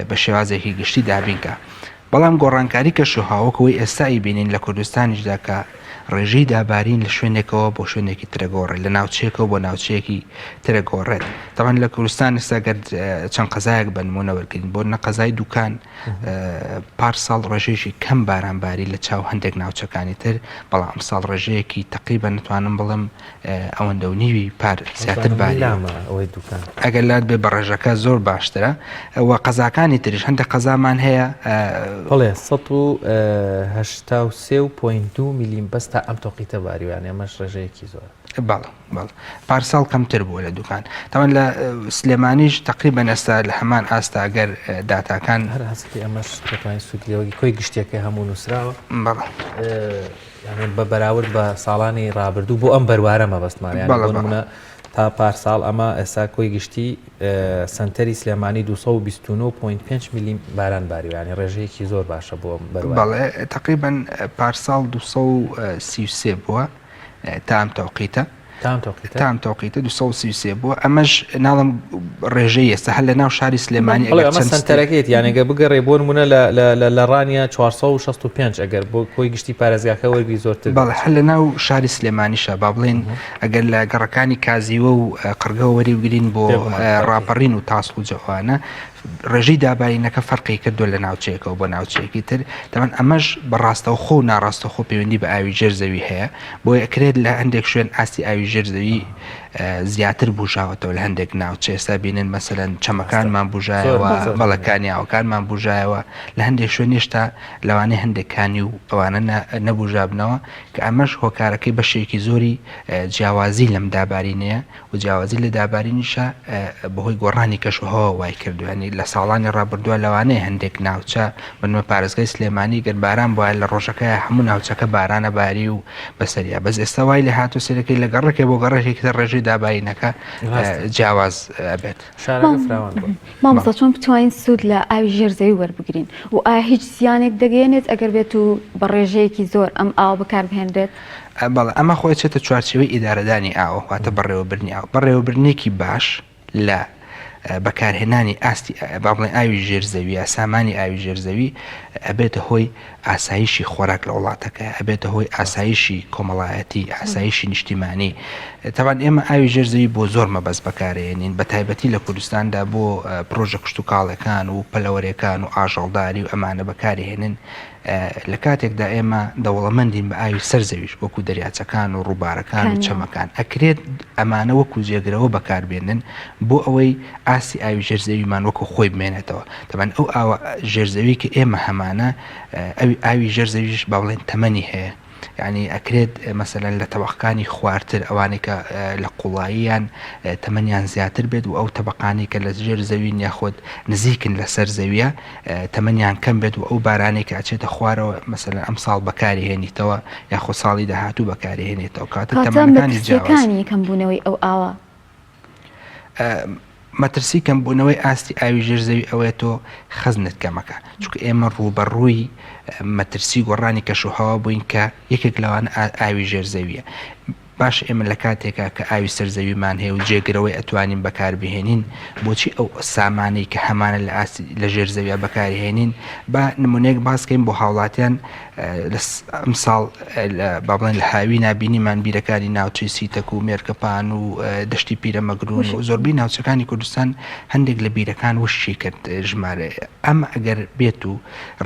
L: بە شێوازێکی گشتی دابینکە بەڵام گۆڕانکاری کەشوهاوەکەوەی ئێستایی بینین لە کوردستانیشدا کە ڕێژەی دابارین لە شوێنێکەوە بۆ شوێنێکی ترەگۆڕێت لە ناوچێکەوە بۆ ناوچەیەکی ترەگۆڕێت تەوان لە کوردستان ئێستا گەر چەند قەزایەک بنمونەوەرگین بۆ نەقەزای دوکان پارساڵ ڕێژەیەکی کەم بارانباری لە چاو هەندێک ناوچەکانی تر بەڵام ساڵ ڕێژەیەکی تقریبا نتوانم بڵم ئەوەندە و نیوی پار زیاتر باری ئەگەر لات بێ بە ڕێژەکە زۆر باشترە و قەزاکانی تریش هەندێک قەزامان هەیە
B: بڵێ 183.2 میلیم بەستا ئەم تۆقیتە باریوان ئەمەش ڕێژەیەکی زۆر
L: بەڵ پارساڵ کەمتر بووە لە دوکان تاوان لە سلێمانیش تقریبا ئێستا لە هەمان ئاستا ئەگەر داتاکان
B: هەر هەستی ئەمەش دەتوانین سوودلەوەی کۆی گشتێکە هەموو نووسراوە بە بەراورد بە ساڵانی ڕابردوو بۆ ئەم بەروارە مەبەستمانیان بۆ تا پارساڵ ئەمە ئێستا کۆی گشتی سنتەری سلێمانی 229.5 میلیم باران باریوانی ڕێژەیەکی زۆر باشە بۆ
L: بەڵێ تقریبا پارساڵ 233 بووە تام تۆقیتە تام تۆقیتە 233 بووە ئەمەش ناڵم ڕێژەی ئێستا هەر لە ناو شاری سلێمانی
B: سنتەرەکەیت یانەگە بگەڕێ بۆ نمونە لە ڕانیە 465 ئەگەر بۆ کۆی گشتی پارێزگاکە وەرگی زۆرتر
L: بەڵێ هەر لە ناو شاری سلێمانیشە با بڵێن ئەگەر لە گەڕەکانی کازیوە و قرگەوە وەریوگرین بۆ ڕاپەڕین و تاسڵ و جەوانە ڕێژەی دابارینەکە فەرقی کردو لە ناوچەیەکەوە بۆ ناوچەیەکی تر دەبەن ئەمەش بەڕاستەوخۆ و ناڕاستەخۆ پەیوەندی بە ئاوی ژێرزەوی هەیە بۆی ئەکرێت لە هەندێک شوێن ئاستی ئاوی ژێرزەوی زیاتر بژاوەتەوە لە هەندێک ناوچە ئێستا بینن مەسەلەن چەمەکانمان بژایەوە بەڵەکانی ئاوکانمان بژایەوە لە هەندێک شوێنیشتا لەوانەیە هەندێکانی و ئەوانە نەبژابنەوە کە ئەمەش هۆکارەکەی بەشێکی زۆری جیاوازی لەم دابارینەیە و جیاوازی لە دابارینیشە بەهۆی گۆڕانی کەشوهەوە وای کردوێنی لە ساڵانی ڕابردووە لەوانەیە هەندێک ناوچە بنمە پارێزگای سلێمانی گەر باران بواە لە ڕۆژەکە هەموو ناوچەکە بارانە باری و بەسەریا بەس ئێستا وای لە هاتو سەرەکەی لە گەڕێکی بۆ گەڕێکی تر ڕێژەی دابارینەکە جیاواز ئەبێت
A: مامۆستا چۆن بتوانین سوود لە ئاوی ژێرزەوی وەربگرین و ئایا هیچ زیانێک دەگەێنێت ئەگەر بێت و بە ڕێژەیەکی زۆر ئەم ئاو بەکاربهێنرێت
L: بەڵێ ئەمە خۆی چێتە چوارچێوەی ئیدارەدانی ئاوە واتە بەڕێوەبرنی ئاو بەڕێوەبرنێکی باش لە بەکارهێنانی ئاستی با بڵێن ئاوی ژێرزەوی سامانی ئاوی ژێرزەوی ئەبێتە هۆی ئاسایشی خۆراک لە وڵاتەکە ئەبێتە هۆی ئاسایشی کۆمەڵایەتی ئاسایشی نیشتیمانی تاوان ئێمە ئاوی ژێرزەوی بۆ زۆر مەبەست بەکارهێنین بە تایبەتی لە کوردستاندا بۆ پرۆژە کشت و کاڵەکان و پەلەوەریەکان و ئاژەڵداری و ئەمانە بەکارهێنن لە کاتێکدا ئێمە دەوڵەمەندین بە ئاوی سەرزەویش وەکو دەریاچەکان و ڕووبارەکان و چەمەکان ئەکرێت ئەمانە وەکو جێگرەوە بەکاربێنن بۆ ئەوەی ئاسی ئاوی ژێرزەویمان وەکو خۆی بمێنێتەوە دەبەن ئەو ئاوە ژێرزەوی کە ئێمە هەمانە ئاوی ژێرزەویش با بڵێن تەمەنی هەیە یعنی ئەکرێت مەسەلەن لە تەبەقەکانی خواردتر ئەوانەی کە لە قوڵاییان تەمەنیان زیاتر بێت و ئەو تەبەقانی کە لە ژێر زەوی یاخود نزیکن لەسەر زەویە تەمەنیان کەم بێت و ئەو بارانێک کە ئەچێتە خوارەوە مەسەلەن ئەم ساڵ بەکاری هێنیتەوە یاخۆ ساڵی داهاتوو بەکاری هێنێتەوە کاتە تەمەنەکانی
A: جیاواز کەمبوونەوەی ئەو ئاوە
L: مەترسی کەم بوونەوەی ئاستی ئاوی ژێرزەوی ئەوەیە تۆ خەزنت کەمەکە چونکە ئێمە ڕوبەڕووی مەترسی گۆڕانی کەشوهەوا بووین کە یەکێک لەوانە ئاوی ژێرزەویە. باش ئێمە لە کاتێکە کە ئاوی سەرزەویمان هەیە و جێگرەوەی ئەتوانین بەکاربهێنین بۆچی ئەو سامانەی کە هەمانە لە ژێرزەویە بەکارهێنین با نمونەیەک باسکەین بۆ هاوڵاتیان ئەم ساڵ با بڵێن لە هاوی نبینیمان بیرەکانی ناوچەی سیتەک و مێرکەپان و دەشتی پیرەمەگرون و زۆربەی ناوچەکانی کوردستان هەندێک لە بیرەکان وشی کرد ژمارە ئەمە ئەگەر بێت و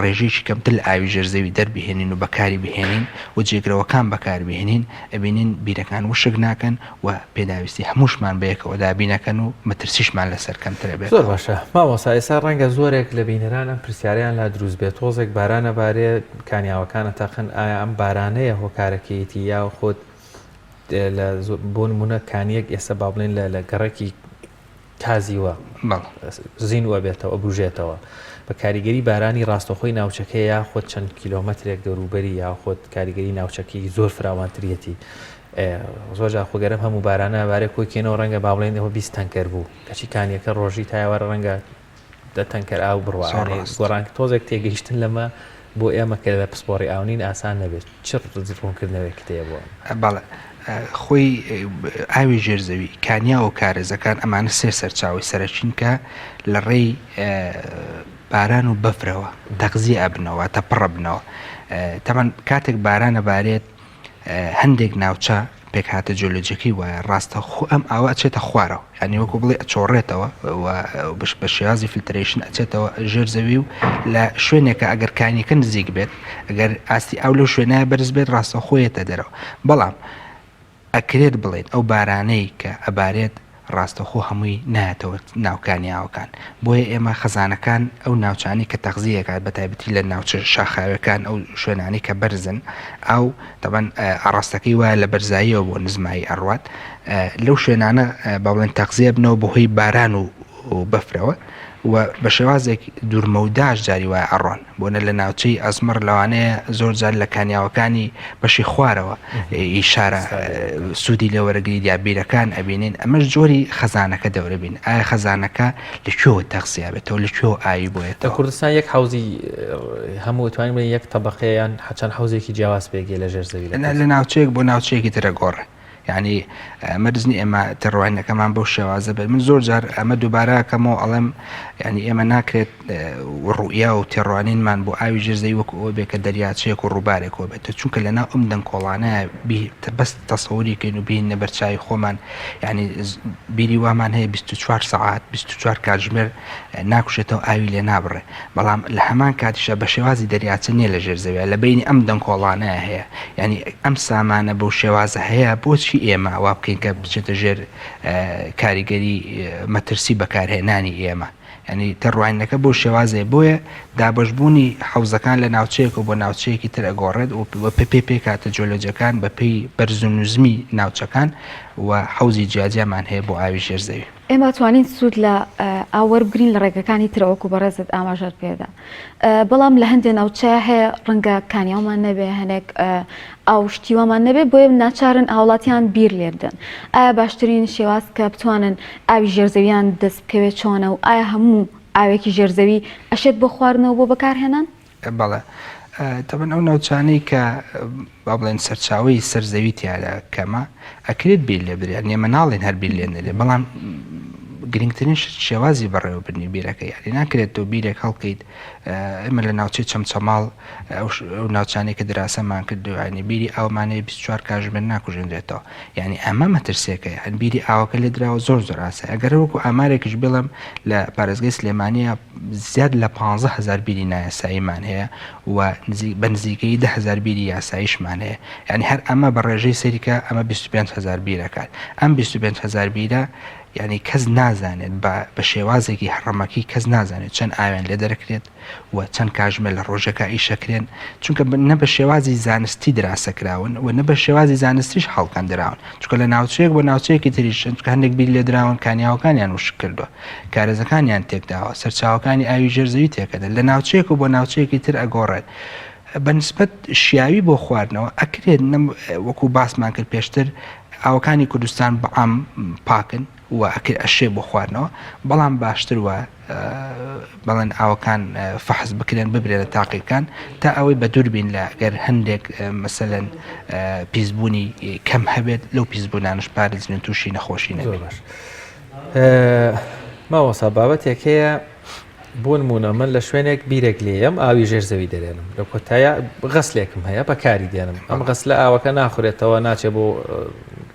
L: ڕێژێکی کەمتر لە ئاوی ژێرزەوی دەربهێنین و بەکاری بهێنین و جێگرەوەکان بەکاربهێنین ئەبینین بیرەکان وشک ناکەن و پێداویستی هەمووشمان بەیەکەوە دابینەکەن و مەترسیشمان لەسەر کەمترە بێت.
B: زۆر باشە مامۆستا ئێستا ڕەنگە زۆرێک لە بینەران ئەم پرسیاریان لا دروست بێت تۆزێک بارانە بارێ کانیاوەکانە تاقن ئایا ئەم بارانەیە هۆکارەکەیەتی یا خۆت بۆ نمونە کانیەک ئێستا با بڵێن لە گەڕێکی کازیوە زینوە بێتەوە بژێتەوە بە کاریگەری بارانی ڕاستەخۆی ناوچەکە یا خۆت چەند کیلۆمەترێک دەوروبەری یا خۆت کاریگەری ناوچەکەی زۆر فراوانترەتی زۆرجا خۆگەرم هەموو بارانە بارێک کۆکێنەوە ڕەنگە با بڵێن ئەوە 20 تەنکەر بوو کەچی کانیەکە ڕۆژی تایوەرە ڕەنگە 10 تەنکەر ئاو بڕوانێ گۆڕانکە تۆزێک تێگەیشتن لەمە بۆ ئێمە کە لە پسپۆڕی ئاونین ئاسان نەبێت چ ڕوونکردنەوەی کتەیە بووە
L: بەڵێ خۆی ئاوی ژێرزەوی کانیا و کارێزەکان ئەمانە سێ سەرچاوی سەرچین کە لە ڕێی باران و بەفرەوە تەغزیە ئەبنەوە تە پڕە بنەوە تەمان کاتێک بارانە بارێت هەندێک ناوچە پێک هاتە جۆلۆجیەکەی وایە ڕاستە ئەم ئاوە ئەچێتە خوارەوە ینی وەکو بڵێ ئەچۆڕێتەوە بە شێوازی فیلترێشن ئەچێتەوە ژێرزەوی و لە شوێنێکە ئەگەر کانیەکە نزیک بێت ئەگەر ئاستی ئەو لەو شوێنایە بەرز بێت ڕاستە خۆیەتە دەرەوە بەڵام ئەکرێت بڵێت ئەو بارانەی کە ئەبارێت ڕاستەخۆ هەمووی نایەتەوە ناوکانیاوەکان بۆیە ئێمە خەزانەکان ئەو ناوچانی کە تەغزیەکات بە تایبەتی لە ناوچە شاخاوەکان ئەو شوێنانی کە بەرزن ئەو تەبەن ئاڕاستەکەی وایە لە بەرزاییەوە بۆ نزمایی ئەڕوات لەو شوێنانە با بڵێن تەغزیە بنەوە بەهۆی باران و بەفرەوە و بە شێوازێک دوورمەوداش جاری وایە ئەڕۆن بۆنە لە ناوچەی ئەزمەر لەوانەیە زۆر جار لە کانیاوەکانی بەشی خوارەوە ئیشارە سوودی لە وەرەگری دیابیرەکان ئەبینین ئەمەش جۆری خەزانەکە دەورەبین ئایا خەزانەکە لەکوێوە تەغزیە بێتەوە لەکوێوە ئاوی بۆیێتەوە
B: کوردستان یەک حوزی هەموو توانین بڵێن یەک تەبەقەیان چەند حوزێکی جیاواز پێگێ لە ژێرزەوی
L: لە ناوچەیەک بۆ ناوچەیەکی ترە گۆڕێ یعنی مەرزنی ئێمە تەڕوانەکەمان بەو شێوازە بێت من زۆر جار ئەمە دووبارەکەمەوە ئەڵێم ینی ئێمە ناکرێت ڕوئیا و تێڕوانینمان بۆ ئاوی ژێرزەوی وەکو ئەوە بێت کە دەریاچەیەک و ڕووبارێکەوە بێت چونکە لەناو ئەم دەنگکۆڵانەیە بەست تەسەووریکەین و بین نەبەرچاوی خۆمان ینی بیری وامان هەیە 24 سەعات 24 کاتژمێر ناکوشێتەوە ئاوی لێ نابڕێ بەڵام لە هەمان کاتیشە بە شێوازی دەریاچە نییە لە ژێرزەویە لە بینی ئەم دەنگکۆڵانەیە هەیە ینی ئەم سامانە بەو شێوازە هەیە بۆچی ئێمە وا بکەین کە بچێتە ژێر کاریگەری مەترسی بەکارهێنانی ئێمە ینی تەڕوانینەکە بۆ شێوازێ بۆیە دابەشبوونی حوزەکان لە ناوچەیەک و بۆ ناوچەیەکی تر ئەگۆڕێت و پێ کاتە جۆلۆجەکان بە پێی بەرزونوزمی ناوچەکان و حوزی جیاجیامان هەیە بۆ ئاوی ژێرزەوی
A: ئێمە توانین سوود لە ئاوەربگرین لە ڕێگەکانی ترەوەکو بەڕێزت ئاماژەر پێدا بەڵام لە هەندێک ناوچەیە هەیە ڕەنگە کانیاومان نەبێ هەنێک ئاو شتیوامان نەبێ بۆیە ناچارن هاوڵاتیان بیر لێردن ئایا باشترین شێواز کە بتوانن ئاوی ژێرزەویان دەست بکەوێت چۆنە و ئایا هەموو ئاوێکی ژێرزەوی ئەشێت بۆ خواردنەوە بۆ بەکارهێنان؟
L: بەڵێ تەبەن ئەو ناوچانەی کە با بڵێن سەرچاوی سەرزەوی تیادا کەمە ئەکرێت بیر لێ برێت ئێمە ناڵێن هەر بیر لێ نەرێ بەڵام گرنگترین شێوازی بەڕێوەبرنی بیرەکە یاری ناکرێت تۆ بیرێک هەڵکەیت ئێمە لە ناوچەی چەمچەماڵ ئەو ناوچانێک کە دراسەمان کردوانی بیری ئاومانەیە 24 کاتژمێر ناکوژێنرێتەوە یعنی ئەمە مەترسێکە هەن بیری ئاوەکە لێ دراوە زۆر ئاسە ئەگەر وەکو ئامارێکیش بڵم لە پارێزگای سلێمانیە زیاد لە 15,000 بیری نایاساییمان هەیە و بە نزیکەی 10,000 بیری یاساییشمان هەیە یعنی هەر ئەمە بە ڕێژەی سەریکە ئەمە 25,000 بیرەکات ئەم 25,000 بیرە یعنی کەس نازانێت بە شێوازێکی هەڕەمەکی کەس نازانێت چەند ئاویان لێ دەرەکرێت و چەند کاتژمێر لە ڕۆژەکە ئیشەکرێن چونکە نە بە شێوازی زانستی دراسەکراون و نە بە شێوازی زانستیش هەڵکەن دراون چونکە لە ناوچەیەک بۆ ناوچەیەکی تریش هەندێک بیر لێ دراون کانیاوەکانیان وشک کردووە کارێزەکانیان تێکداوە سەرچاوەکانی ئاوی ژێرزەوی تێکەدە لە ناوچەیەک و بۆ ناوچەیەکی تر ئەگۆڕێت بەنسبەت شیاوی بۆ خواردنەوە ئەکرێت وەکو باسمان کرد پێشتر ئاوەکانی کوردستان بەعام پاکن و ئەشێ بۆ خواردنەوە بەڵام باشتر وە بەڵێن ئاوەکان فەحز بکرێن ببرێنە تاقیەکان تا ئەوەی بە دووربین لە گەر هەندێک مەسەلەن پیسبوونی کەم هەبێت لەو پیسبوونانش پارێزرێن تووشی نەخۆشی نەبێت.
B: ماوەسا بابەتێک هەیە بۆ نمونە من لە شوێنێک بیرێک لێم ئاوی ژێرزەوی دەرێنم لە کۆتایە غەسلێکم هەیە بەکاری دێنم ئەم غەسلە ئاوەکە ناخورێتەوە ناچێت بۆ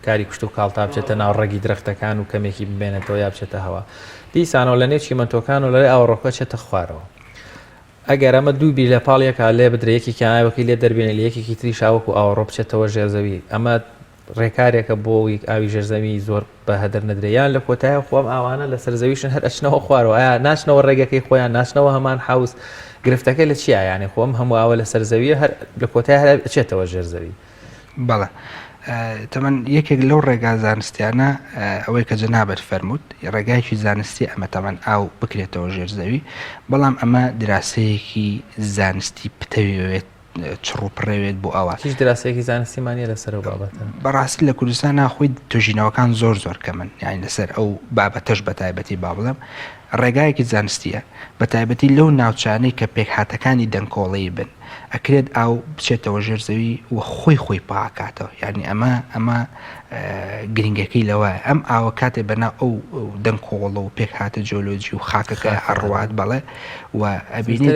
B: کاری کوشت و کاڵتا بچێتە ناو ڕێگی درەختەکان و کەمێکی بمێنێتەوە یا بچێتە هەوا دیسانەوە لە نێوچی منتۆکان و لەێ ئاوڕۆکە چێتە خوارەوە ئەگەر ئەمە دووبی لە پاڵیەکە لێ بدرەیەکی کایەوەکی لێ دەربێنێت لە یەکێکی تری شاوەکو ئاوڕۆ بچێتەوە ژێرزەوی ئەمە ڕێکارێکە بۆی ئاوی ژێرزەوی زۆر بە هەدەر نەدرێیان لە کۆتایە خۆم ئاوانە لە سەرزەویشن هەر ئەچنەوە خوارەوە ئایا ناچنەوە ڕێگەکەی خۆیان ناچنەوە هەمان حوز گرفتەکە لە چیە یانی خۆم هەموو ئاوە لە سەرزەویە هەر لە کۆتای هەر ئەچێتەوە ژێرزەوی
L: بەڵێ تەمەەن یەکێک لەو ڕێگا زانستیانە ئەوەی کە جەنابەت فەرمووت ڕێگایکی زانستی ئەمە تەمەەن ئاو بکرێتەوە ژێرزەوی بەڵام ئەمە دراسەیەکی زانستی پتەوێت چڕوپڕێوێت بۆ ئەوە
B: هیچ دراسەیەکی زانستیمانە لەسەر و بابەتە
L: بەڕاستی لە کوردستان ناخۆی توژینەوەکان زۆر کەمن یانی لەسەر ئەو بابەتەش بە تایبەتی با بڵێم ڕێگایەکی زانستیە بە تایبەتی لەو ناوچانەی کە پێکهاتەکانی دەنگکۆڵەیی بن ئەکرێت ئاو بچێتەوە ژێرزەوی و خۆی پاکاتەوە یعنی ئەمە گرنگەکەی لەوە ئەم ئاوە کاتێ بەنا ئەو دەنگکۆڵە و پێکهاتە جۆلۆجی و خاکەکە هەڕوات بەڵێ و ئەبینی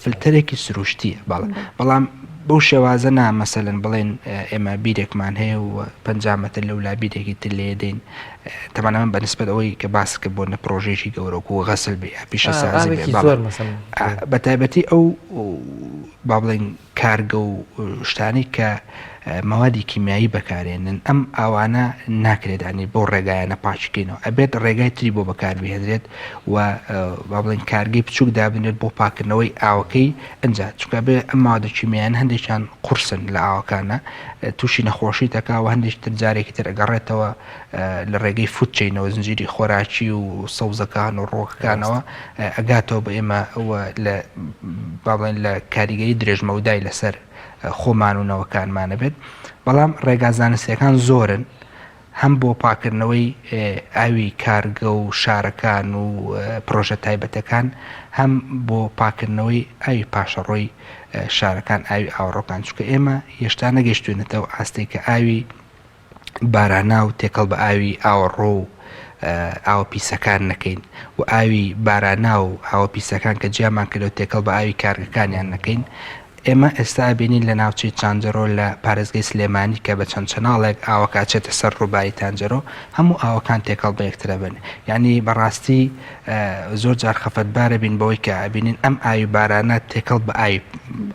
L: فلتەرێکی سروشتیە بەڵام بەو شێوازە مەسەلەن بڵێن ئێمە بیرێکمان هەیە و 50 مەتر لەولا بیرێکی تر لێ دەین تەمانە من بەنسبەت ئەوەی کە باسکە بۆ نە پرۆژێکی گەورەکو و غەسل بێ پیشە سازی بە تایبەتی ئەو با بڵێن کارگە و شتانی کە مەوادی کیمیایی بەکارێنن ئەم ئاوانە ناکرێتانی بۆ ڕێگایانە پاچکەینەوە ئەبێت ڕێگای تری بۆ بەکاربهێنرێت و با بڵێن کارگەی بچووک دابنێت بۆ پاکردنەوەی ئاوەکەی ئەنج چونکە بێ ئەم ماوەدە کیمیایان هەندێکیان قورسن لە ئاوەکانە تووشی نەخۆشی دەکا و هەندێک تر جارێکی تر ئەگەڕێتەوە لە ڕێگەی فوتچینەوە زنجیری خۆراکی و سەوزەکان و ڕۆکەکانەوە ئەگاتەوە بە ئێمە لە با بڵێن لە کاریگەری درێژمەودای لەسەر خۆمان و نەوەکانمانە بێت بەڵام ڕێگا زانستیەکان زۆرن هەم بۆ پاکردنەوەی ئاوی کارگە و شارەکان و پرۆژە تایبەتەکان هەم بۆ پاکردنەوەی ئاوی پاشەڕۆی شارەکان ئاوی ئاوڕۆکان چونکە ئێمە هێشتا نەگەیشتوێنێتەوە ئاستەی کە ئاوی بارانە و تێکەڵ بە ئاوی ئاوەڕۆ و ئاوە پیسەکان نەکەین و ئاوی بارانە و ئاوە پیسەکان کە جیامان کردەوە تێکەڵ بە ئاوی کارگەکانیان نەکەین ئێمە ئێستا بینین لە ناوچەی چانجەرۆ لە پارێزگای سلێمانی کە بە چەند چەناڵێک ئاوەکە چێتە سەر ڕووباری تانجەرۆ هەموو ئاوەکان تێکەڵ بە یەکترە بن یعنی بەڕاستی زۆر جار خەفەتبارە بین بەوەی کە ئابینین ئەم ئاوی بارانە تێکەڵ بە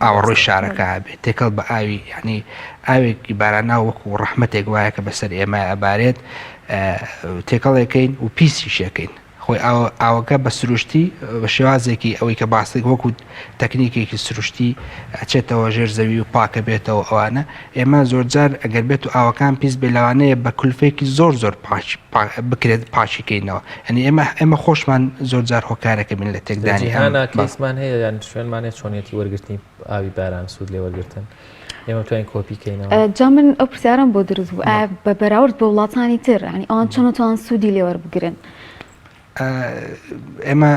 L: ئاوەڕۆی شارەکە بێت تێکەڵ بە ئاوی یعنی ئاوێکی بارانە وەکو ڕەحمەتێک وایە کە بەسەر ئێمە ئەبارێت تێکەڵێکەکەین و پیسیشەکەین خۆی ئاوەکە بە سروشتی بە شێوازێکی ئەوەی کە باسێک وەکو تەکنیکێکی سروشتی ئەچێتەوە ژێر زەوی و پاکە بێتەوە ئەوانە ئێمە زۆرجار ئەگەر بێت و ئاوەکان پیس بێ لەوانەیە بە کولفێکی زۆر بکرێت پاشیکەینەوە ئەنی ئێمە خۆشمان زۆرجار هۆکارەکە بین لە تێکدانی
B: کەسمان هەیە یان شوێنمانێت چۆنیەتی وەرگرتنی ئاوی باران سوود لێ وەرگرتن ئێمە توانین کۆپیکەینەوە
A: جا من ئەو پرسیارم بۆ دروست بوو بە بەراورد بە وڵاتانی تر ینی ئەوان چۆن توان سوودی لێ وەربگرن
L: ئێمە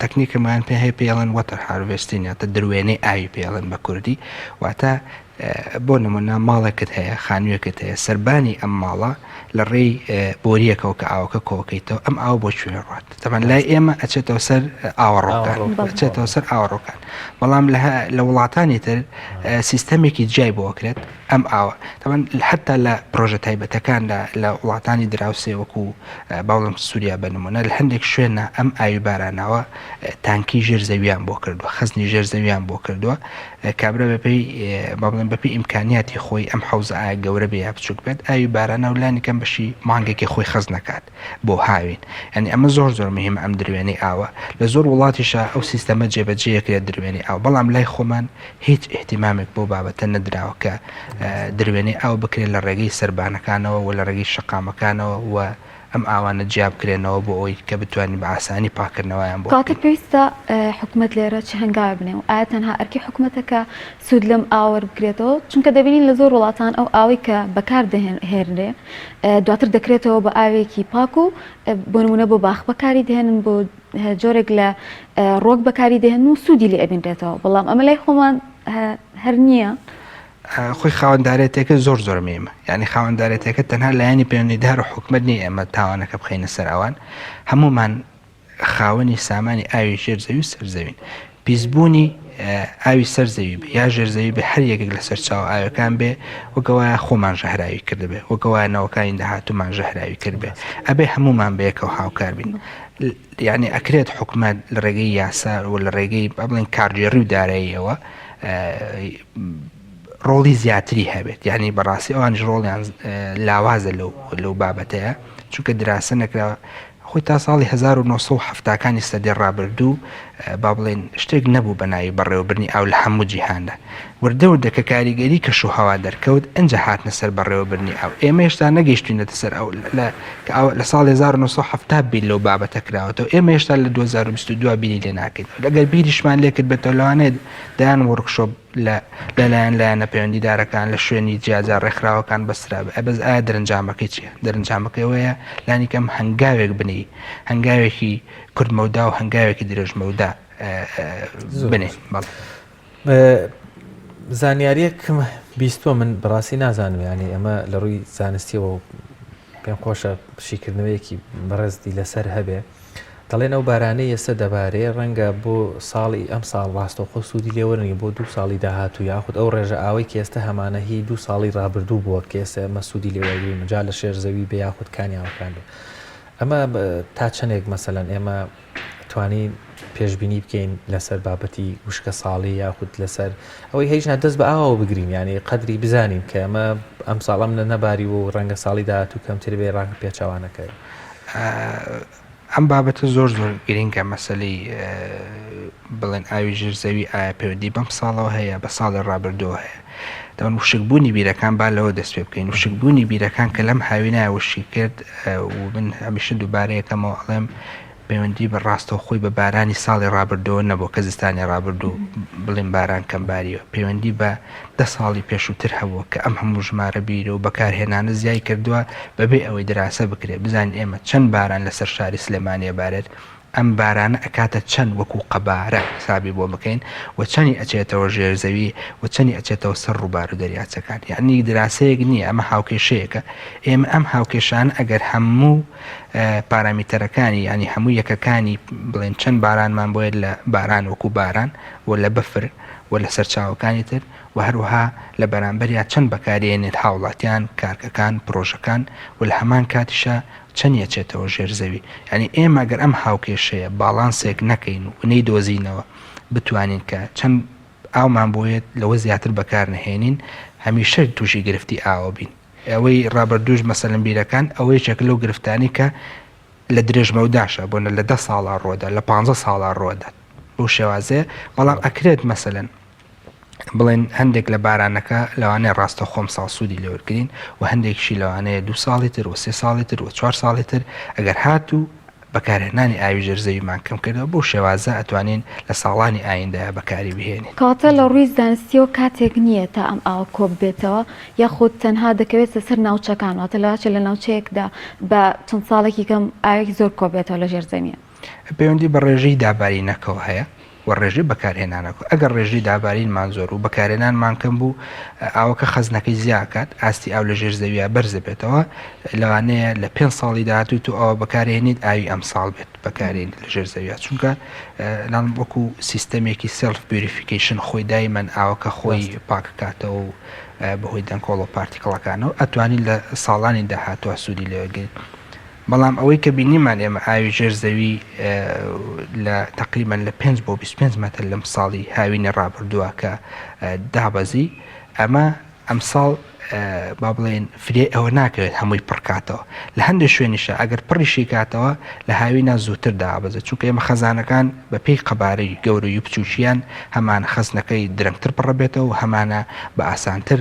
L: تەکنیکەمان پێ هەیە پێڵەن وەتەر هاروێستین یاتە دروێنەی ئاوی پێڵەن بە کوردی واتە بۆ نمونە ماڵێکت هەیە خانوویەکت هەیە سەربانی ئەم ماڵە لە ڕێی بۆریەکەەوە کە ئاوەکە کۆکەیتەوە ئەم ئاو بۆ کوێڕات تەمان لای ئێمە ئەچێتەوە سەر ئاوەڕۆکان ئەچێتەوە سەر ئاوەڕۆکان بەڵام لە وڵاتانی تر سیستەمێکی جای بۆکرێت ئەم ئاوە تەمان حتا لە پرۆژە تایبەتەکان لە وڵاتانی دراوسێ وەکو باوڵم سووریا بنمونە لە هەندێک شوێنە ئەم ئاوی باراناوە تانکی ژێر زەویان بۆ کردووە خزنی ژێر زەویان بۆ کردووە کابرا بەپێی باڵێن بەپی ئیمکانیاتی خۆی ئەم حوزە ئایا گەورە بێ یا بچووک بێت ئاوی بارانە و لانی کەم بەشی مانگێکی خۆی خەز نکات بۆ هاوین ئەنی ئەمە زۆر مهم ئەم دروێنەی ئاوە لە زۆر وڵاتیشە ئەو سیستەمە جێبەجێیەکرێت دروێنەی ئاو بەڵام لای خۆمان هیچ احتیمامێک بۆ بابەتە نەدراوە کە دروێنەی ئاو بکرێت لە ڕێگەی سەربانەکانەوە و لە ڕێگەی شەقامەکانەوە و ئەم ئاوانە جیاب کرێنەوە بۆ ئەوی کە بتوانین بە ئاسانی پاکردنەوەیان بۆ
A: کاتێک پێویستە حکوومەت لێرە چ هەنگاوی بنێ و ئایا تەنها ئەرکی حکوومەتەکە سوود لەم ئاوەر بکرێتەوە چونکە دەبینین لە زۆر وڵاتان ئەو ئاوی کە بەکار دەهێنرێ دواتر دەکرێتەوە بە ئاوێکی پاک و بۆ نمونە بۆ باخ بەکاری دێنن بۆ جۆرێک لە ڕۆک بەکاری دێن و سوودی لێ ئەبینرێتەوە بەڵام ئەمە لای خۆمان هەر نییە.
L: خۆی خاوەنددارێتێکە زۆر مێمە یعنی خاوەنددارێتێکە تەنها لایەنی پەیوەندیدار و حکومت نیە ئەمە تاوانەکە بخینە سەر ئەوان هەمومان خاوەنی سامانی ئاوی ژێرزەوی و سەرزەوین پیسبوونی ئاوی سەرزەوی بێ یا ژێرزەوی بێ هەر یەکێک لە سەرچاو ئاوەکان بێ وەکەوایە خۆمان ژەهراوی کردبێ وەکەوایە نەوەکانی داهاتوومان ژەهراوی کردبێ ئەبێ هەمومان بەیەکەوە هاوکار بین یعنی ئەکرێت حکومت لە ڕێگەی یاسا و لە ڕێگەی بڵێن کارژێڕی و داراییەوە ڕۆڵی زیاتری هەبێت یعنی بەڕاستی ئەوانش ڕۆڵیان لاوازە لەو بابەتەیە چونکە دراسە نەکراوە خۆی تا ساڵی 1970کانی سەدەی ڕابردوو با بڵێن شتێک نەبوو بە ناوی بەڕێوەبرنی ئاو لە هەموو جیهاندا وردە کە کاریگەری کەش و هەوا دەرکەوت ئەنجە هاتنە سەر بەڕێوەبرنی ئاو ئێمە هێشتا نەگەیشتوینەتە سەر ئەو لە ساڵی 1970 بیل لەو بابەتە کراوەتەوە ئێمە هێشتا لە 2022 بینی لێ ناکەین لەگەر بیریشمان لێ کرد بێتەوە لەوانێت دایان وەرکشۆپ لەلایەنە پەیوەندیدارەکان لە شوێنی جیاجار ڕێکخراوەکان بەسرا بەس ئایا دەرەنجامەکەی چییە دەرەنجامەکەیەوەیە لانیکەم هەنگاوێک بنی هەنگاوێکی کورتمەودا و هەنگاوێکی درێژمەودا بنێ
B: زانیاریەکم بیستوە من بەڕاستی نازانم ینی ئەمە لە ڕووی زانستیەوە پێم خۆشە پشیکردنەوەیەکی بەڕێزی لەسەر هەبێ دەڵێن ئەو بارانەی ئێستا دەبارەیە ڕەنگە بۆ ساڵی ئەم ساڵ ڕاستەوخۆ سوودی لێوەرنی بۆ 2 ساڵی داهاتوو یاخود ئەو ڕێژە ئاوەی کە ئێستا هەمانە هی 2 ساڵی ڕابردوو بووە کە ئێستا ئەمە سوودی لێوەرگری مجال لە شێر زەوی بە یاخود کانیاوەکان بێ ئەمە تا چەندێک مەسەلەن ئێمە توانین پێشبینی بکەین لەسەر بابەتی وشکە ساڵی یاخود لەسەر ئەوەی هیچ دەست بە ئاوە بگرین ینی قەدری بزانین کە ئەمە ئەم ساڵم لە نەباری و ڕەنگە ساڵی داهاتوو کەمتر بێ ڕەنگە پێچەوانەکەی
L: ئەم بابەتە زۆر گرینگە مەسەلەی بڵێن ئاوی ژێرزەوی ئایا پەیوەندی بەم ساڵەوە هەیە بە ساڵی ڕابردووە هەیە دەوان وشکبوونی بیرەکان با لەوە دەست پێ بکەین وشکبوونی بیرەکان کە لەم هاوینای وشی کرد و من هەمیشە دووبارەیەکەمەوە ئەڵێم پەیوەندی بە ڕاستەوە خۆی بە بارانی ساڵی ڕابردووە نەبوو کە زستانی ڕابردوو بڵێن باران کەمباریوە پەیوەندی بە 10 ساڵی پێشووتر هەبووە کە ئەم هەموو ژمارە بیرە و بەکارهێنانە زیای کردووە بەبێ ئەوەی دراسە بکرێت بزانین ئێمە چەند باران لەسەر شاری سلێمانیە بارێت ئەم بارانە ئەکاتە چەند وەکو قەبارە حسابی بۆ بکەین و چەندی ئەچێتەوە ژێرزەوی و چەندی ئەچێتەوە سەر ڕووبار و دەریاچەکان یعنی دراسەیەک نییە ئەمە هاوکێشەیەکە ئێمە ئەم هاوکێشان ئەگەر هەموو پارامتەرەکانی ینی هەموو یەکەکانی بڵێن چەند بارانمان بۆیە لە باران وەکو باران و لە بەفر و لە سەرچاوەکانی تر و هەروەها لە بەرامبەریا چەند بەکارێنێت هاوڵاتیان کارکەکان پرۆژەکان و لە هەمان کاتیشە چەندە چێتەوە ژێرزەوی ینی ئێمە گەر ئەم هاوکێشەیە باڵانسێک نەکەین و نەیدۆزینەوە بتوانین کە چەند ئاومان بۆیێت لەوە زیاتر بەکار نهێنین هەمیشە تووشی گرفتی ئاوە بین ئەوەی ڕابردوش مەسەلەن بیرەکان ئەوەی چەک لەو گرفتانی کە لە درێژمەوداشە بۆنە لە 10 ساڵا ڕۆدا لە 15 ساڵا ڕۆدات بۆ شێوازەیە بەڵام ئەکرێت مەسەلەن بڵێن هەندێک لە بارانەکە لەوانەیە ڕاستە خۆم ساڵ سوودی لێوەرگرین و هەندێکشی لەوانەیە 2 ساڵی تر و 3 ساڵی تر و 4 ساڵی تر ئەگەر هاتوو بەکارهێنانی ئاوی ژێرزەویمان کەم کردەوە بۆ شێوازە ئەتوانین لە ساڵانی ئایندەیە بەکاری بهێنین
A: کاتە لە ڕووی زانستیەوە کاتێک نییە تا ئەم ئاوە کۆب بێتەوە یاخود تەنها دەکەوێت سەر ناوچەکان واتە لەواچە لە ناوچەیەکدا بە چەند ساڵێکی کەم ئاوێکی زۆر کۆبێتەوە لە ژێرزەمیە
L: پەیوەندی بە ڕێژەی دابارینەکەەوە هەیە و ڕێژی بەکارهێنانەکە ئەگەر ڕێژی دابارینمان زۆر و بەکارهێنانمان کەم بوو ئاوەکە خەزنەکەی زیاکات ئاستی ئاو لە ژێرزەویە بەرزە بێتەوە لەوانەیە لە 5 ساڵی داهاتوو تو ئەوە بەکارهێنیت ئاوی ئەم ساڵ بێت بەکارهێنیت لە ژێرزەویە چونکە لاڵ وەکو سیستەمێکی سێلف پیوریفیکیشن خۆی دایمەن ئاوەکە خۆی پاککاتەوە و بەهۆی دەنکۆڵ و پارتیکڵەکانەوە ئەتوانین لە ساڵانی داهاتوە سوودی لێوەگرین بەڵام ئەوەی کە بینیمان ئێمە ئاوی ژێرزەوی لە تقریبان لە 5 بۆ 25 مەتر لەم ساڵی هاوینە ڕابردووە کە دابەزی ئەمە ئەم ساڵ با بڵێن فرێ ئەوە ناکەوێت هەمووی پڕکاتەوە لە هەندێک شوێنیشە ئەگەر پڕیشی کاتەوە لە هاوینە زووتر دابەزە چونکە ئێمە خەزانەکان بە پێی قەبارەی گەورە و بچووشیان هەمان خەزنەکەی درەنگتر پڕەبێتەوە و هەمانە بە ئاسانتر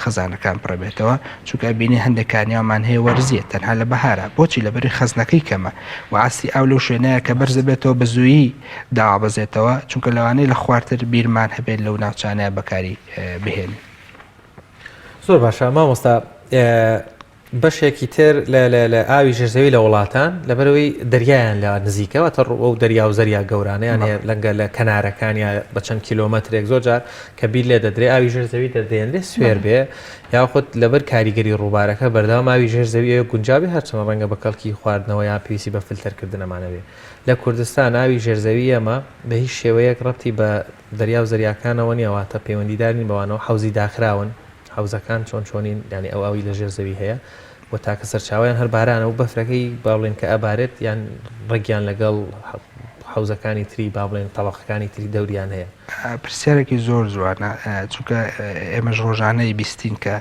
L: خەزانەکان پڕبێتەوە چونکە بینی هەندێکانیامان هەیە وەرزیە تەنها لە بەهارە بۆچی لەبەری خەزنەکەی کەمە و ئاستی ئاو لەو شوێنەیە کە بەرز بێتەوە بە زوویی داوابەزێتەوە چونکە لەوانەیە لە خوارتر بیرمان هەبێت لەو ناوچانەیە بەکاری بهێن.
B: زۆر باشە مامۆستا بەشێکی تر لە ئاوی ژێرزەوی لە وڵاتان لەبەرەوەی دەریایان لە نزیکەوە تا ئەو دەریا و زەریا گەورانیان هەیە لەنگە لە کەنارەکانیا بە چەند کیلۆمەترێک زۆر جار کە بیر لێ دەدرێ ئاوی ژێرزەوی دەدێنرێ سوێر بێ یاخود لەبەر کاریگەری ڕووبارەکە بەردەوام ئاوی ژێرزەوی گونجاوی هەرچەمە ڕەنگە بە کەڵکی خواردنەوە یا پێویستی بە فیلتەرکردنەمانەوێ لە کوردستان ئاوی ژێرزەوی ئەمە بە هیچ شێوەیەک ڕەبتی بە دەریا و زەریاکانەوە نیەواتە پەیوەندیدارنی بەوانەوە حەوزی داخراون حەوزەکان چۆنین ینی ئەو ئاوی لە ژێرزەوی هەیە و تاکە سەرچاویان هەر بارانە و بەفرەکەی باڵێن کە ئەبارێت یان ڕێگیان لەگەڵ حەوزەکانی تری با بڵێن تەڵەقەکانی تری دەوریان هەیە.
L: پرسیارێکی زۆر جوانە چونکە ئێمەش ڕۆژانەی بیستین کە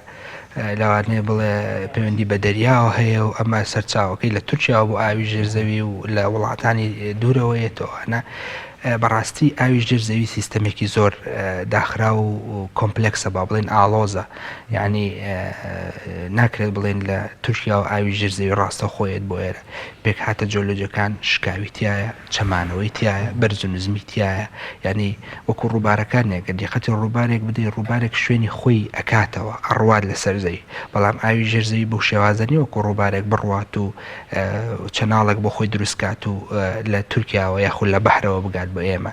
L: لەوانەیە بڵێ پەیوەندی بە دەریاوە هەیە و ئەمە سەرچاوەکەی لە تورکیا بۆ ئاوی ژێرزەوی و لە وڵاتانی دوورەوەیەتەوەە بەڕاستی ئاوی ژێرزەوی سیستەمێکی زۆر داخرا و کۆمپلکسە با بڵێن ئالۆزە یعنی ناکرێت بڵێن لە تورکیا و ئاوی ژێرزەوی ڕاستە خۆیت بۆ ئێرە پێک هاتە جۆلۆجەکان شکاوی تایە چەمانەوەی تایە بەرز و نزمی تایە یعنی وەکو ڕووبارەکانێکە دیقەتی ڕووبارێک بدەی ڕووبارێک شوێنی خۆی ئەکاتەوە ئەڕوات لە سەرزەوی بەڵام ئاوی ژێرزەوی بۆ شێوازنی وەکو ڕووبارێک بڕوات و چەناڵێک بۆ خۆی دروستکات و لە تورکیاوە یاخود لە بەحرەوە بگات بۆ ئێمە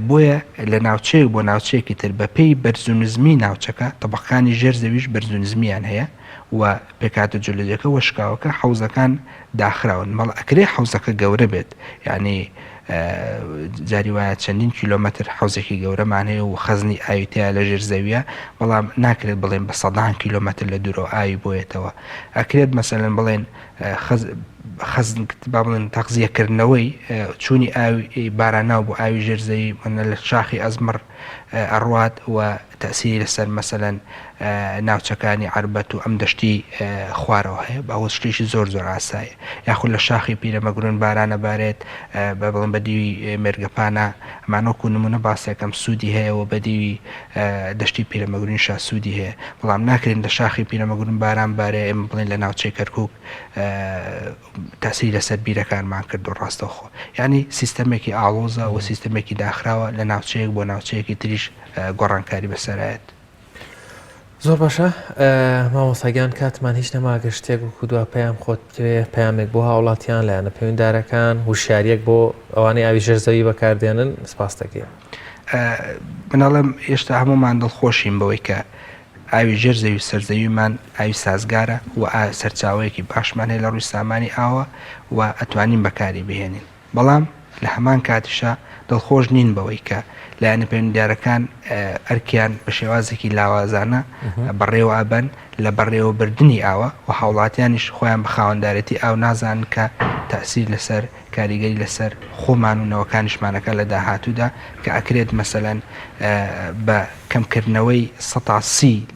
L: بۆیە لە ناوچەیە بۆ ناوچەیەکی تر بەپێی بەرز و نزمی ناوچەکە تەبەقانی ژێرزەویش بەرز و نزمیان هەیە و پێکاتە جۆلۆجەکە وەشکاوەکە حەوزەکان داخراون مەڵ ئەکرێ حەوزەکە گەورە بێت یعنی جاری وایە چەندین کیلۆمەتر حەوزێکی گەورەمان هەیە و خەزنی ئاویتیا لە ژێرزەویە بەڵام ناکرێت بڵێن بە سەدان کیلۆمەتر لە دوورەوە ئاوی بۆیێتەوە ئەکرێت مەسەلەن بڵێن خەزن با بڵێن تەغزیەکردنەوەی چوونی ئاوی باراناو بۆ ئاوی ژێرزەوی منە لە شاخی ئەزمڕ ئەڕوات و تەسیری لەسەر مەسەلەن ناوچەکانی عربەت و ئەم دەشتی خوارەوە هەیە باوە شتێکی زۆر زۆر ئاسایە یاخود لە شاخی پیرەمەگرون بارانە بارێت بە بڵێن بەدیوی مێرگەپانە ئەمانۆکو نمونە باسێکم سوودی هەیە و بەدیوی دەشتی پیرەمەگرونیشا سوودی هەیە بەڵام ناکرێن لە شاخی پیرەمەگرون باران بارێ ئێمە بڵێن لە ناوچەی کەرکووک تاسی لەسەر بیرەکانمان کرد و ڕاستەخۆ ینی سیستەمێکی ئاڵۆزە و سیستەمێکی داخراوە لە ناوچەیەک بۆ ناوچەیەکی تریش گۆڕانکاری بەسەرایەت.
B: زۆر باشە مامۆستاگیان کاتمان هیچ نەماگە شتێک و کودوا پێیان خۆت پەیامێک بۆ هاوڵاتیان لایەنە پەیوەنددارەکان وشاریەک بۆ ئەوانەی ئاوی ژێرزەوی بەکاردێنن سپاس دەکەین.
L: مناڵم ئێشتا هەمومان دڵخۆشین بەوەی کە ئاوی ژێرزەوی سەرزەویمان ئاوی سازگارە و سەرچاوەیەکی باشمان هەیە لە ڕووی سامانی ئاوە و ئەتوانین بەکاری بهێنین بەڵام لە هەمان کاتیشە دڵخۆش نین بەوەی کە لایەنە پەیوەندیدارەکان ئەرکیان بە شێوازێکی لاوازانە بەڕێوە ئابن لە بەڕێوەبردننی ئاوە و هاوڵاتیانیش خۆیان بە خاوەنددارەتی ئاو نازانن کە تەسیر لەسەر کاریگەری لەسەر خۆمان و نەوەکانیشمانەکە لە داهاتوودا کە ئەکرێت مەسەلەن بە کەمکردنەوەی 130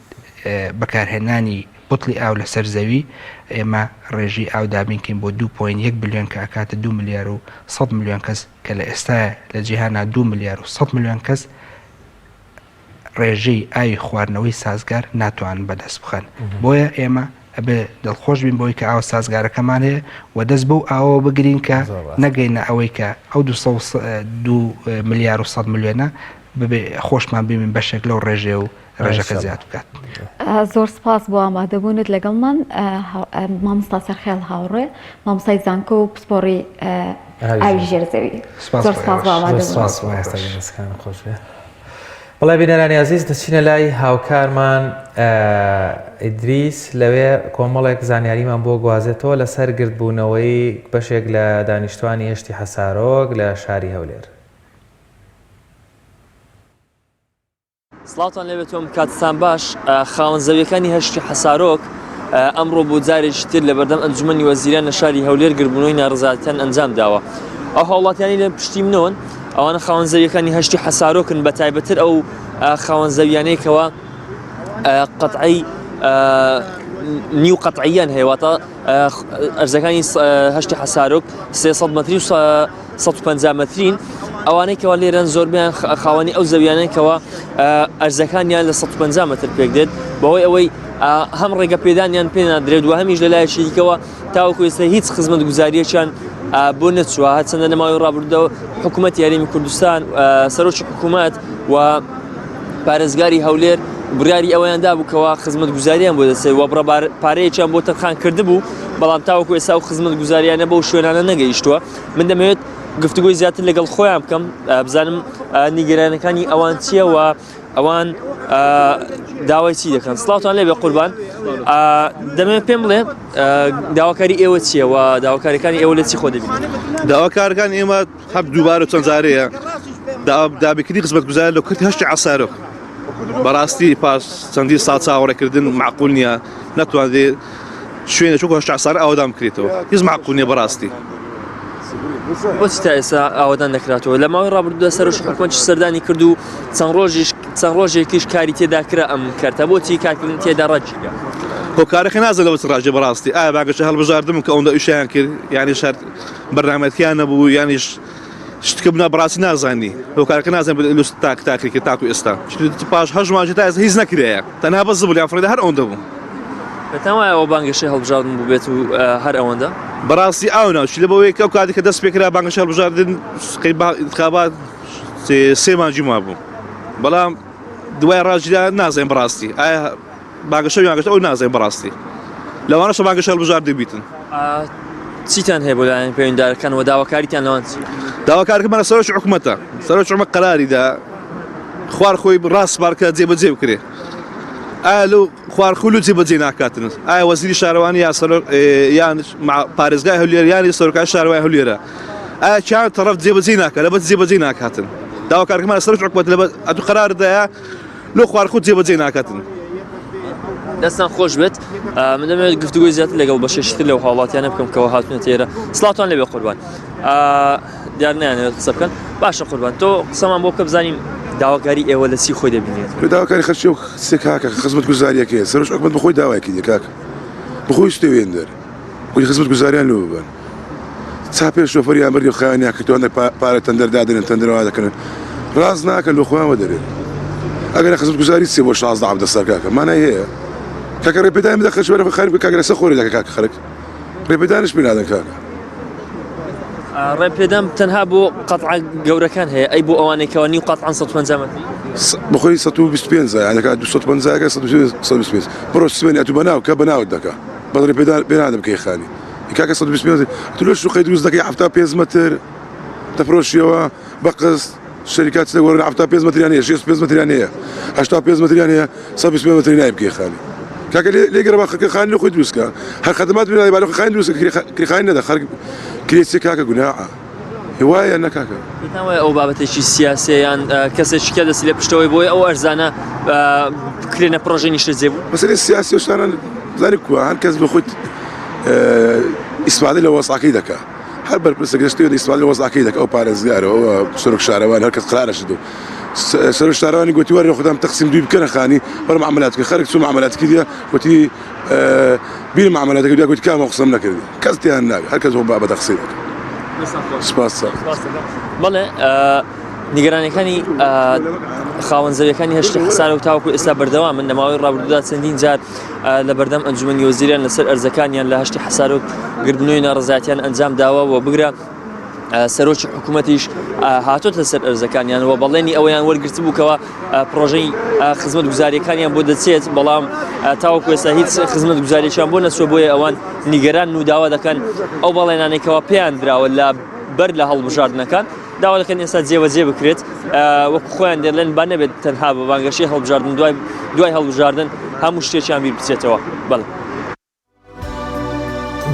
L: بەکارهێنانی بوتڵی ئاو لەسەر زەوی ئێمە ڕێژی ئاو دابینکەین بۆ 2.1 بلیۆن کە ئاکاتە 2 ملیار و 100 ملیۆن کەس کە لە ئێستاە لە جیهانا 2 ملیار و 100 ملیۆن کەس ڕێژەی ئاوی خواردنەوەی سازگار ناتوانن بەدەست بخەن بۆیە ئێمە ئەبێ دڵخۆش بین بۆی کە ئاو سازگارەکەمان هەیە و دەست بەو ئاوە بگرین کە نەگەینە ئەوەی کە ئەو 2 ملیار و 100 ملیۆنە ببێ خۆشمان ببین بەشێک لەو ڕێژێ و ڕێژەکە زیاد بکات.
A: زۆر سپاس بۆ ئامادەبوونت لەگەڵمان مامۆستا سەرخێڵ هاوڕێ مامۆستای زانکۆ و پسپۆڕی ئاوی ژێرزەوی زۆر سپاس بۆ ئامادەبوون.
B: بەڵای بینەرانی عزیز دەچینە لای هاوکارمان ئیدریس لەوێ کۆمەڵێک زانیاریمان بۆ گوازێتەوە لەسەر گرتبوونەوەی بەشێک لە دانیشتوانی هێشتی حەسارۆک لە شاری هەولێر.
M: سڵاوتان لەبێتەوە کاتتان باش خاوەن زەویەکانی هەشتی حەسارۆک ئەمڕۆ بۆ جارێکی تر لە بەردەم ئەنجومەنی وەزیران لە شاری هەولێر گرتبوونەوەی ناڕزایەتیان ئەنجام داوە. ئەو هاوڵاتیانی لە پشتی منەوەن ئەوانە خاوەن زەویەکانی هەشتی حەسارۆکن بە تایبەتر ئەو خاوەن زەویانەیەکەوە قەتعی نیو قەتعیان هەیەواتە ئەرزەکانی هەشتی حەسارۆک 300 مەتری و 150 مەترین ئەوانەی کەوا لێرەن زۆربیان خاوەنی ئەو زەویانەیەکەوە ئەرزەکانیان لە 150 متر پێک دێت بەوەی ئەوەی هەم ڕێگە پێدانیان پێ نادرێت و هەمیش لە لای شیریکەوە تاوەکو ئێستا هیچ خزمەت گوزاریەکیان بۆ نەچووە هەچەندە لە ماوەی ڕابردەوە حکوومەتی یاریمی کوردستان سەرۆکی حکوومەت و پارێزگاری هەولێر بڕیاری ئەوەیان دابووکەوە خزمەت گوزاریان بۆ دەسێت و پارەیەکیان بۆ تەرخان کرده بوو بەڵام تاوەکو ئێستا و خزمەت گوزاریانە بەو شوێنانە نەگەیشتووە من دەمەوێت گفتگوی زیاتر لەگەڵ خۆیان بکەم بزانم نیگەرانەکانی ئەوان چییە و ئەوان داوای چی دەکەن. سڵاوتان لێ بێ قوربان دەمەوێت پێم بڵێ داواکاری ئێوە چییە و داواکاریەکانی ئێوە لە چی خۆ دەبین؟
N: داواکارەکان ئێمە هەب دووبارە چەند جارەیە دابیکردی خزمەت گوزار لە کردی هەشتی عەسارۆک بەڕاستی پاش چەندی ساڵ چاوەڕێکردن معقول نییە نەتوانێت شوێنە چووکە هەشتی عەسار ئاوادان بکرێتەوە هیچ معقول نییە بەڕاستی.
M: بۆچی تا ئێستا ئاوادان نەکراتەوە لە ماوەی ڕابردوودا سەرۆکی حکومەت سەردانی کرد و چەند ڕۆژێکیش کاری تێدا کرا ئەم کارتە بۆچی کارکردن تێدا ڕەجیگە
N: هۆکارەکە نازانەوە چ ڕاجێ بەڕاستی ئایا باگەشە هەڵبژاردم کە ئەوەندە ئیشیان کرد یانی شەر بەرنامەتیان نەبوو یانیش شتکە بنا بەڕاستی نازانی هۆکارەکە نازانێت لوست تاکری کرد تاکو ئێستا پاش هەژ ماژی تا ئێستا هیچ نەکرەیە تەنها بەس بوو یان فڕێدا هەر ئەوەندە بوو
M: بەتەمایە ئەوە بانگەشەی هەڵبژاردن بوو بێت و هەر ئەوەندە
N: بەڕاستی ئەو ناوچی لە بەوەی کە ئەو کاتی کە دەست پێکرا بانگەشە هەڵبژاردن انتخابات 3 مانگی ما بوو بەڵام دوای ڕاجدا نازانین بەڕاستی ئایا بانگەشە یانگەشە ئەو نازانین بەڕاستی لەوانەشە بانگەشە هەڵبژاردن بیتن
M: چیتان هەیە بۆ لایەن پەیوەنددارەکان و داواکاریتان لەوان چی؟
N: داواکارەکەمان لە سەرۆکی حکوومەتە سەرۆکی حکوومەت قەراریدا خوار خۆی ڕاست بارکە جێبەجێ بکرێ ئایا لەو خوارخول و جێبەجێ ناکاتن ئایا وەزیری شارەوانی یان پارێزگای هەولێر یانی سەرۆکای شارەوای هەولێرە ئایا چیان تەڕەف جێبەجێ ناکات لەبەر جێبەجێ ناکاتن داواکارەکەمان لە سەرۆکی حکوومەت لەبەر ئەتو قەراردایە لەو خوارخول جێبەجێ ناکاتن
M: دەستان خۆش بێت من دەمەوێت گفتگوی زیاتر لەگەڵ بەشێشتر لەو هاوڵاتیانە بکەم کەەوە هاتوونەتە ئێرە سڵاتان لێبێ قوربان دیار نایانەوێت قسە بکەن باشە قوربان تۆ قسەمان بۆ بکە بزانیم داواکاری ئێوە لە چی خۆی دەبینێت
O: داواکاری خەرچی و سێ کاکە خزمەت گوزاریەکەیە سەرۆک حکوومەت بەخۆی داوای کردی کاکە بەخۆی شتێوێن دەر خۆی خزمەت گوزاریان لێ ببن چاپێ شۆفەریان بەری خایانیان کردوانە پارە تەندەردادرن تەندەرەوە دەکەن ڕاز ناکەن لە خۆیانوە دەرێن ئەگەر خزمەت گوزاری سێ بۆ 16 عەبدە سەر کاکە مانای هەیە کاکە ڕێپێدان بدە خەرچوەرە خەریب کاکە لەسەر خۆری دەکە کاکە خەرک ڕێپێدانش پێ نادەن کاکە
M: ڕێپێدان تەنها بۆ قەتع گەورەکان هەیە ئەی بۆ ئەوانێکەوە نیو قەتعان 150 متری
O: بخۆی 125 یانەکە 250 125 بڕۆ سوێنی ئەتو بەناو کە بەناوت دەکا بەڵ ڕێپێدان پێ نادەم کەی خانی کاکە 125 تو لە شوقەی دروست دەکەی 75 متر دەفرۆشیەوە بە قسط شركات تقول 75 متريان هي 65 متريان هي 85 متريان هي 125 متريان هي بكي خاني كاك لي قرب خاني خو دوسكا هل خدمات من بالو خاني دوسكا كري خاني ده خرج كريتي كاكا قناعه هوايه انا كاكا
M: ناوي او بابتشي سياسيان كاسش كذا سلي بشتوي بوي او ارزانه كرينا بروجي نشر زيبو
O: بس السياسي وش انا ذلك هل كذب خد اسماعيل وصع كيدك هل بربس قشتي اسماعيل وصع كيدك او بارزغار او سرك شهروان هل قرار شدو سرك شهروان قلت وري خدام تقسيم دوب كان خاني بر معاملاتك خارج سو معاملاتك كذا قلت بين معاملاتك قلت كام اقسم لك كذا انا هكذا هو بابا تقسيمك سپاس
M: بەڵێ نیگەرانیەکانی خاوەن زەویەکانی هەشتی حەسار و تاوەکو ئێستا بەردەوام من لەماوەی ڕابردوودا چەندین جار لە بەردەم ئەنجومەنی وەزیریان لەسەر ئەرزەکانیان لە هەشتی حەسار و گردبوونەوەی ناڕەزایەتیان ئەنجام داوە و بگرە سەرۆکی حکوومەتیش هاتۆتە سەر ئەرزەکانیان و بەڵێنی ئەویان وەرگرت بووکەوە پرۆژەی خزمەت گوزاریەکانیان بۆ دەچێت بەڵام تاوەکو ئێستا هیچ خزمەت گوزاریەکیان بۆ نەچووە بۆیە ئەوان نیگەران و داوا دەکەن ئەو بەڵێنانێکەوە پێیان دراوە لە بەر لە هەڵبژاردنەکان داوا دەکەن ئێستا جێوەجێ بکرێت وەکو خۆیان دەڵێن با نەبێت تەنها بە بانگەشەی هەڵبژاردن دوای هەڵبژاردن هەموو شتێکیان بیر بچێتەوە بەڵێ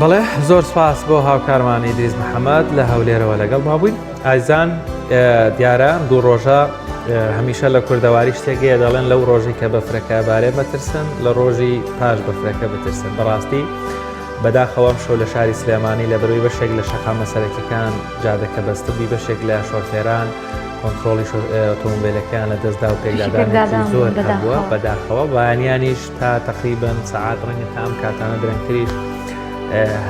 B: بەڵێ زۆر سپاس بۆ هاوکارمانی ئیدریس محەممەد لە هەولێرەوە لەگەڵ ما بووین ئایزان دیارە دوو ڕۆژە هەمیشە لە کوردەواری شتێکەیە دەڵێن لەو ڕۆژی کە بەفرەکە بارێ بەترسن لە ڕۆژی پاش بەفرەکە بترسن بەڕاستی بەداخەوەم شەو لە شاری سلێمانی لە بەروی بەشێک لە شەقا مەسەرەکیەکان جادەکە بەستبی بەشێک لە شۆفێران کۆنتترۆلی ئۆتۆمبیلەکان لە دەستدا و پێکدادانێکی زۆر هەبووە بەداخەوە بەیانیانیش تا تقریبن سەعات ڕەنگە تام کاتانە درەنگتریش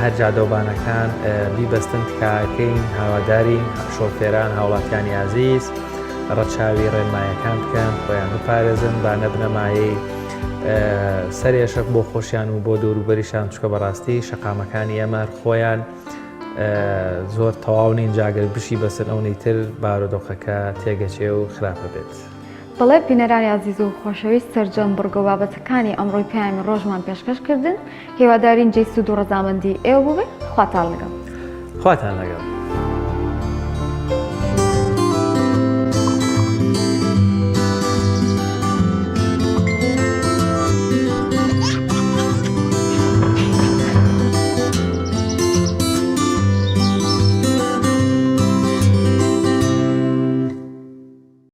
B: هەر جادۆبانەکان بیبەستن تکایەکەین هاوادارین شۆفێران هاوڵاتیانی عزیز ڕەچاوی ڕێنمایەکان بکەن خۆیان بپارێزن با نەبنەمایەی سەرێشک بۆ خۆشیان و بۆ دەوروبەریشان چکە بەڕاستی شەقامەکانی ئێمە خۆیان زۆر تەواو نین جاگەر بشی بەسەر ئەوەی تر بارودۆخەکە تێگەچێ و خراپە بێت.
A: بەڵێ بینەرانی عزیز و خۆشەویست سەرجەم بڕگە و بابەتەکانی ئەمڕۆی پەیامی ڕۆژمان پێشکەشکردن هیوادارین جێی سوود و ڕەزامەندی ئێوە ببێت خواتان لەگەڵ.
B: خواتان لەگەڵ.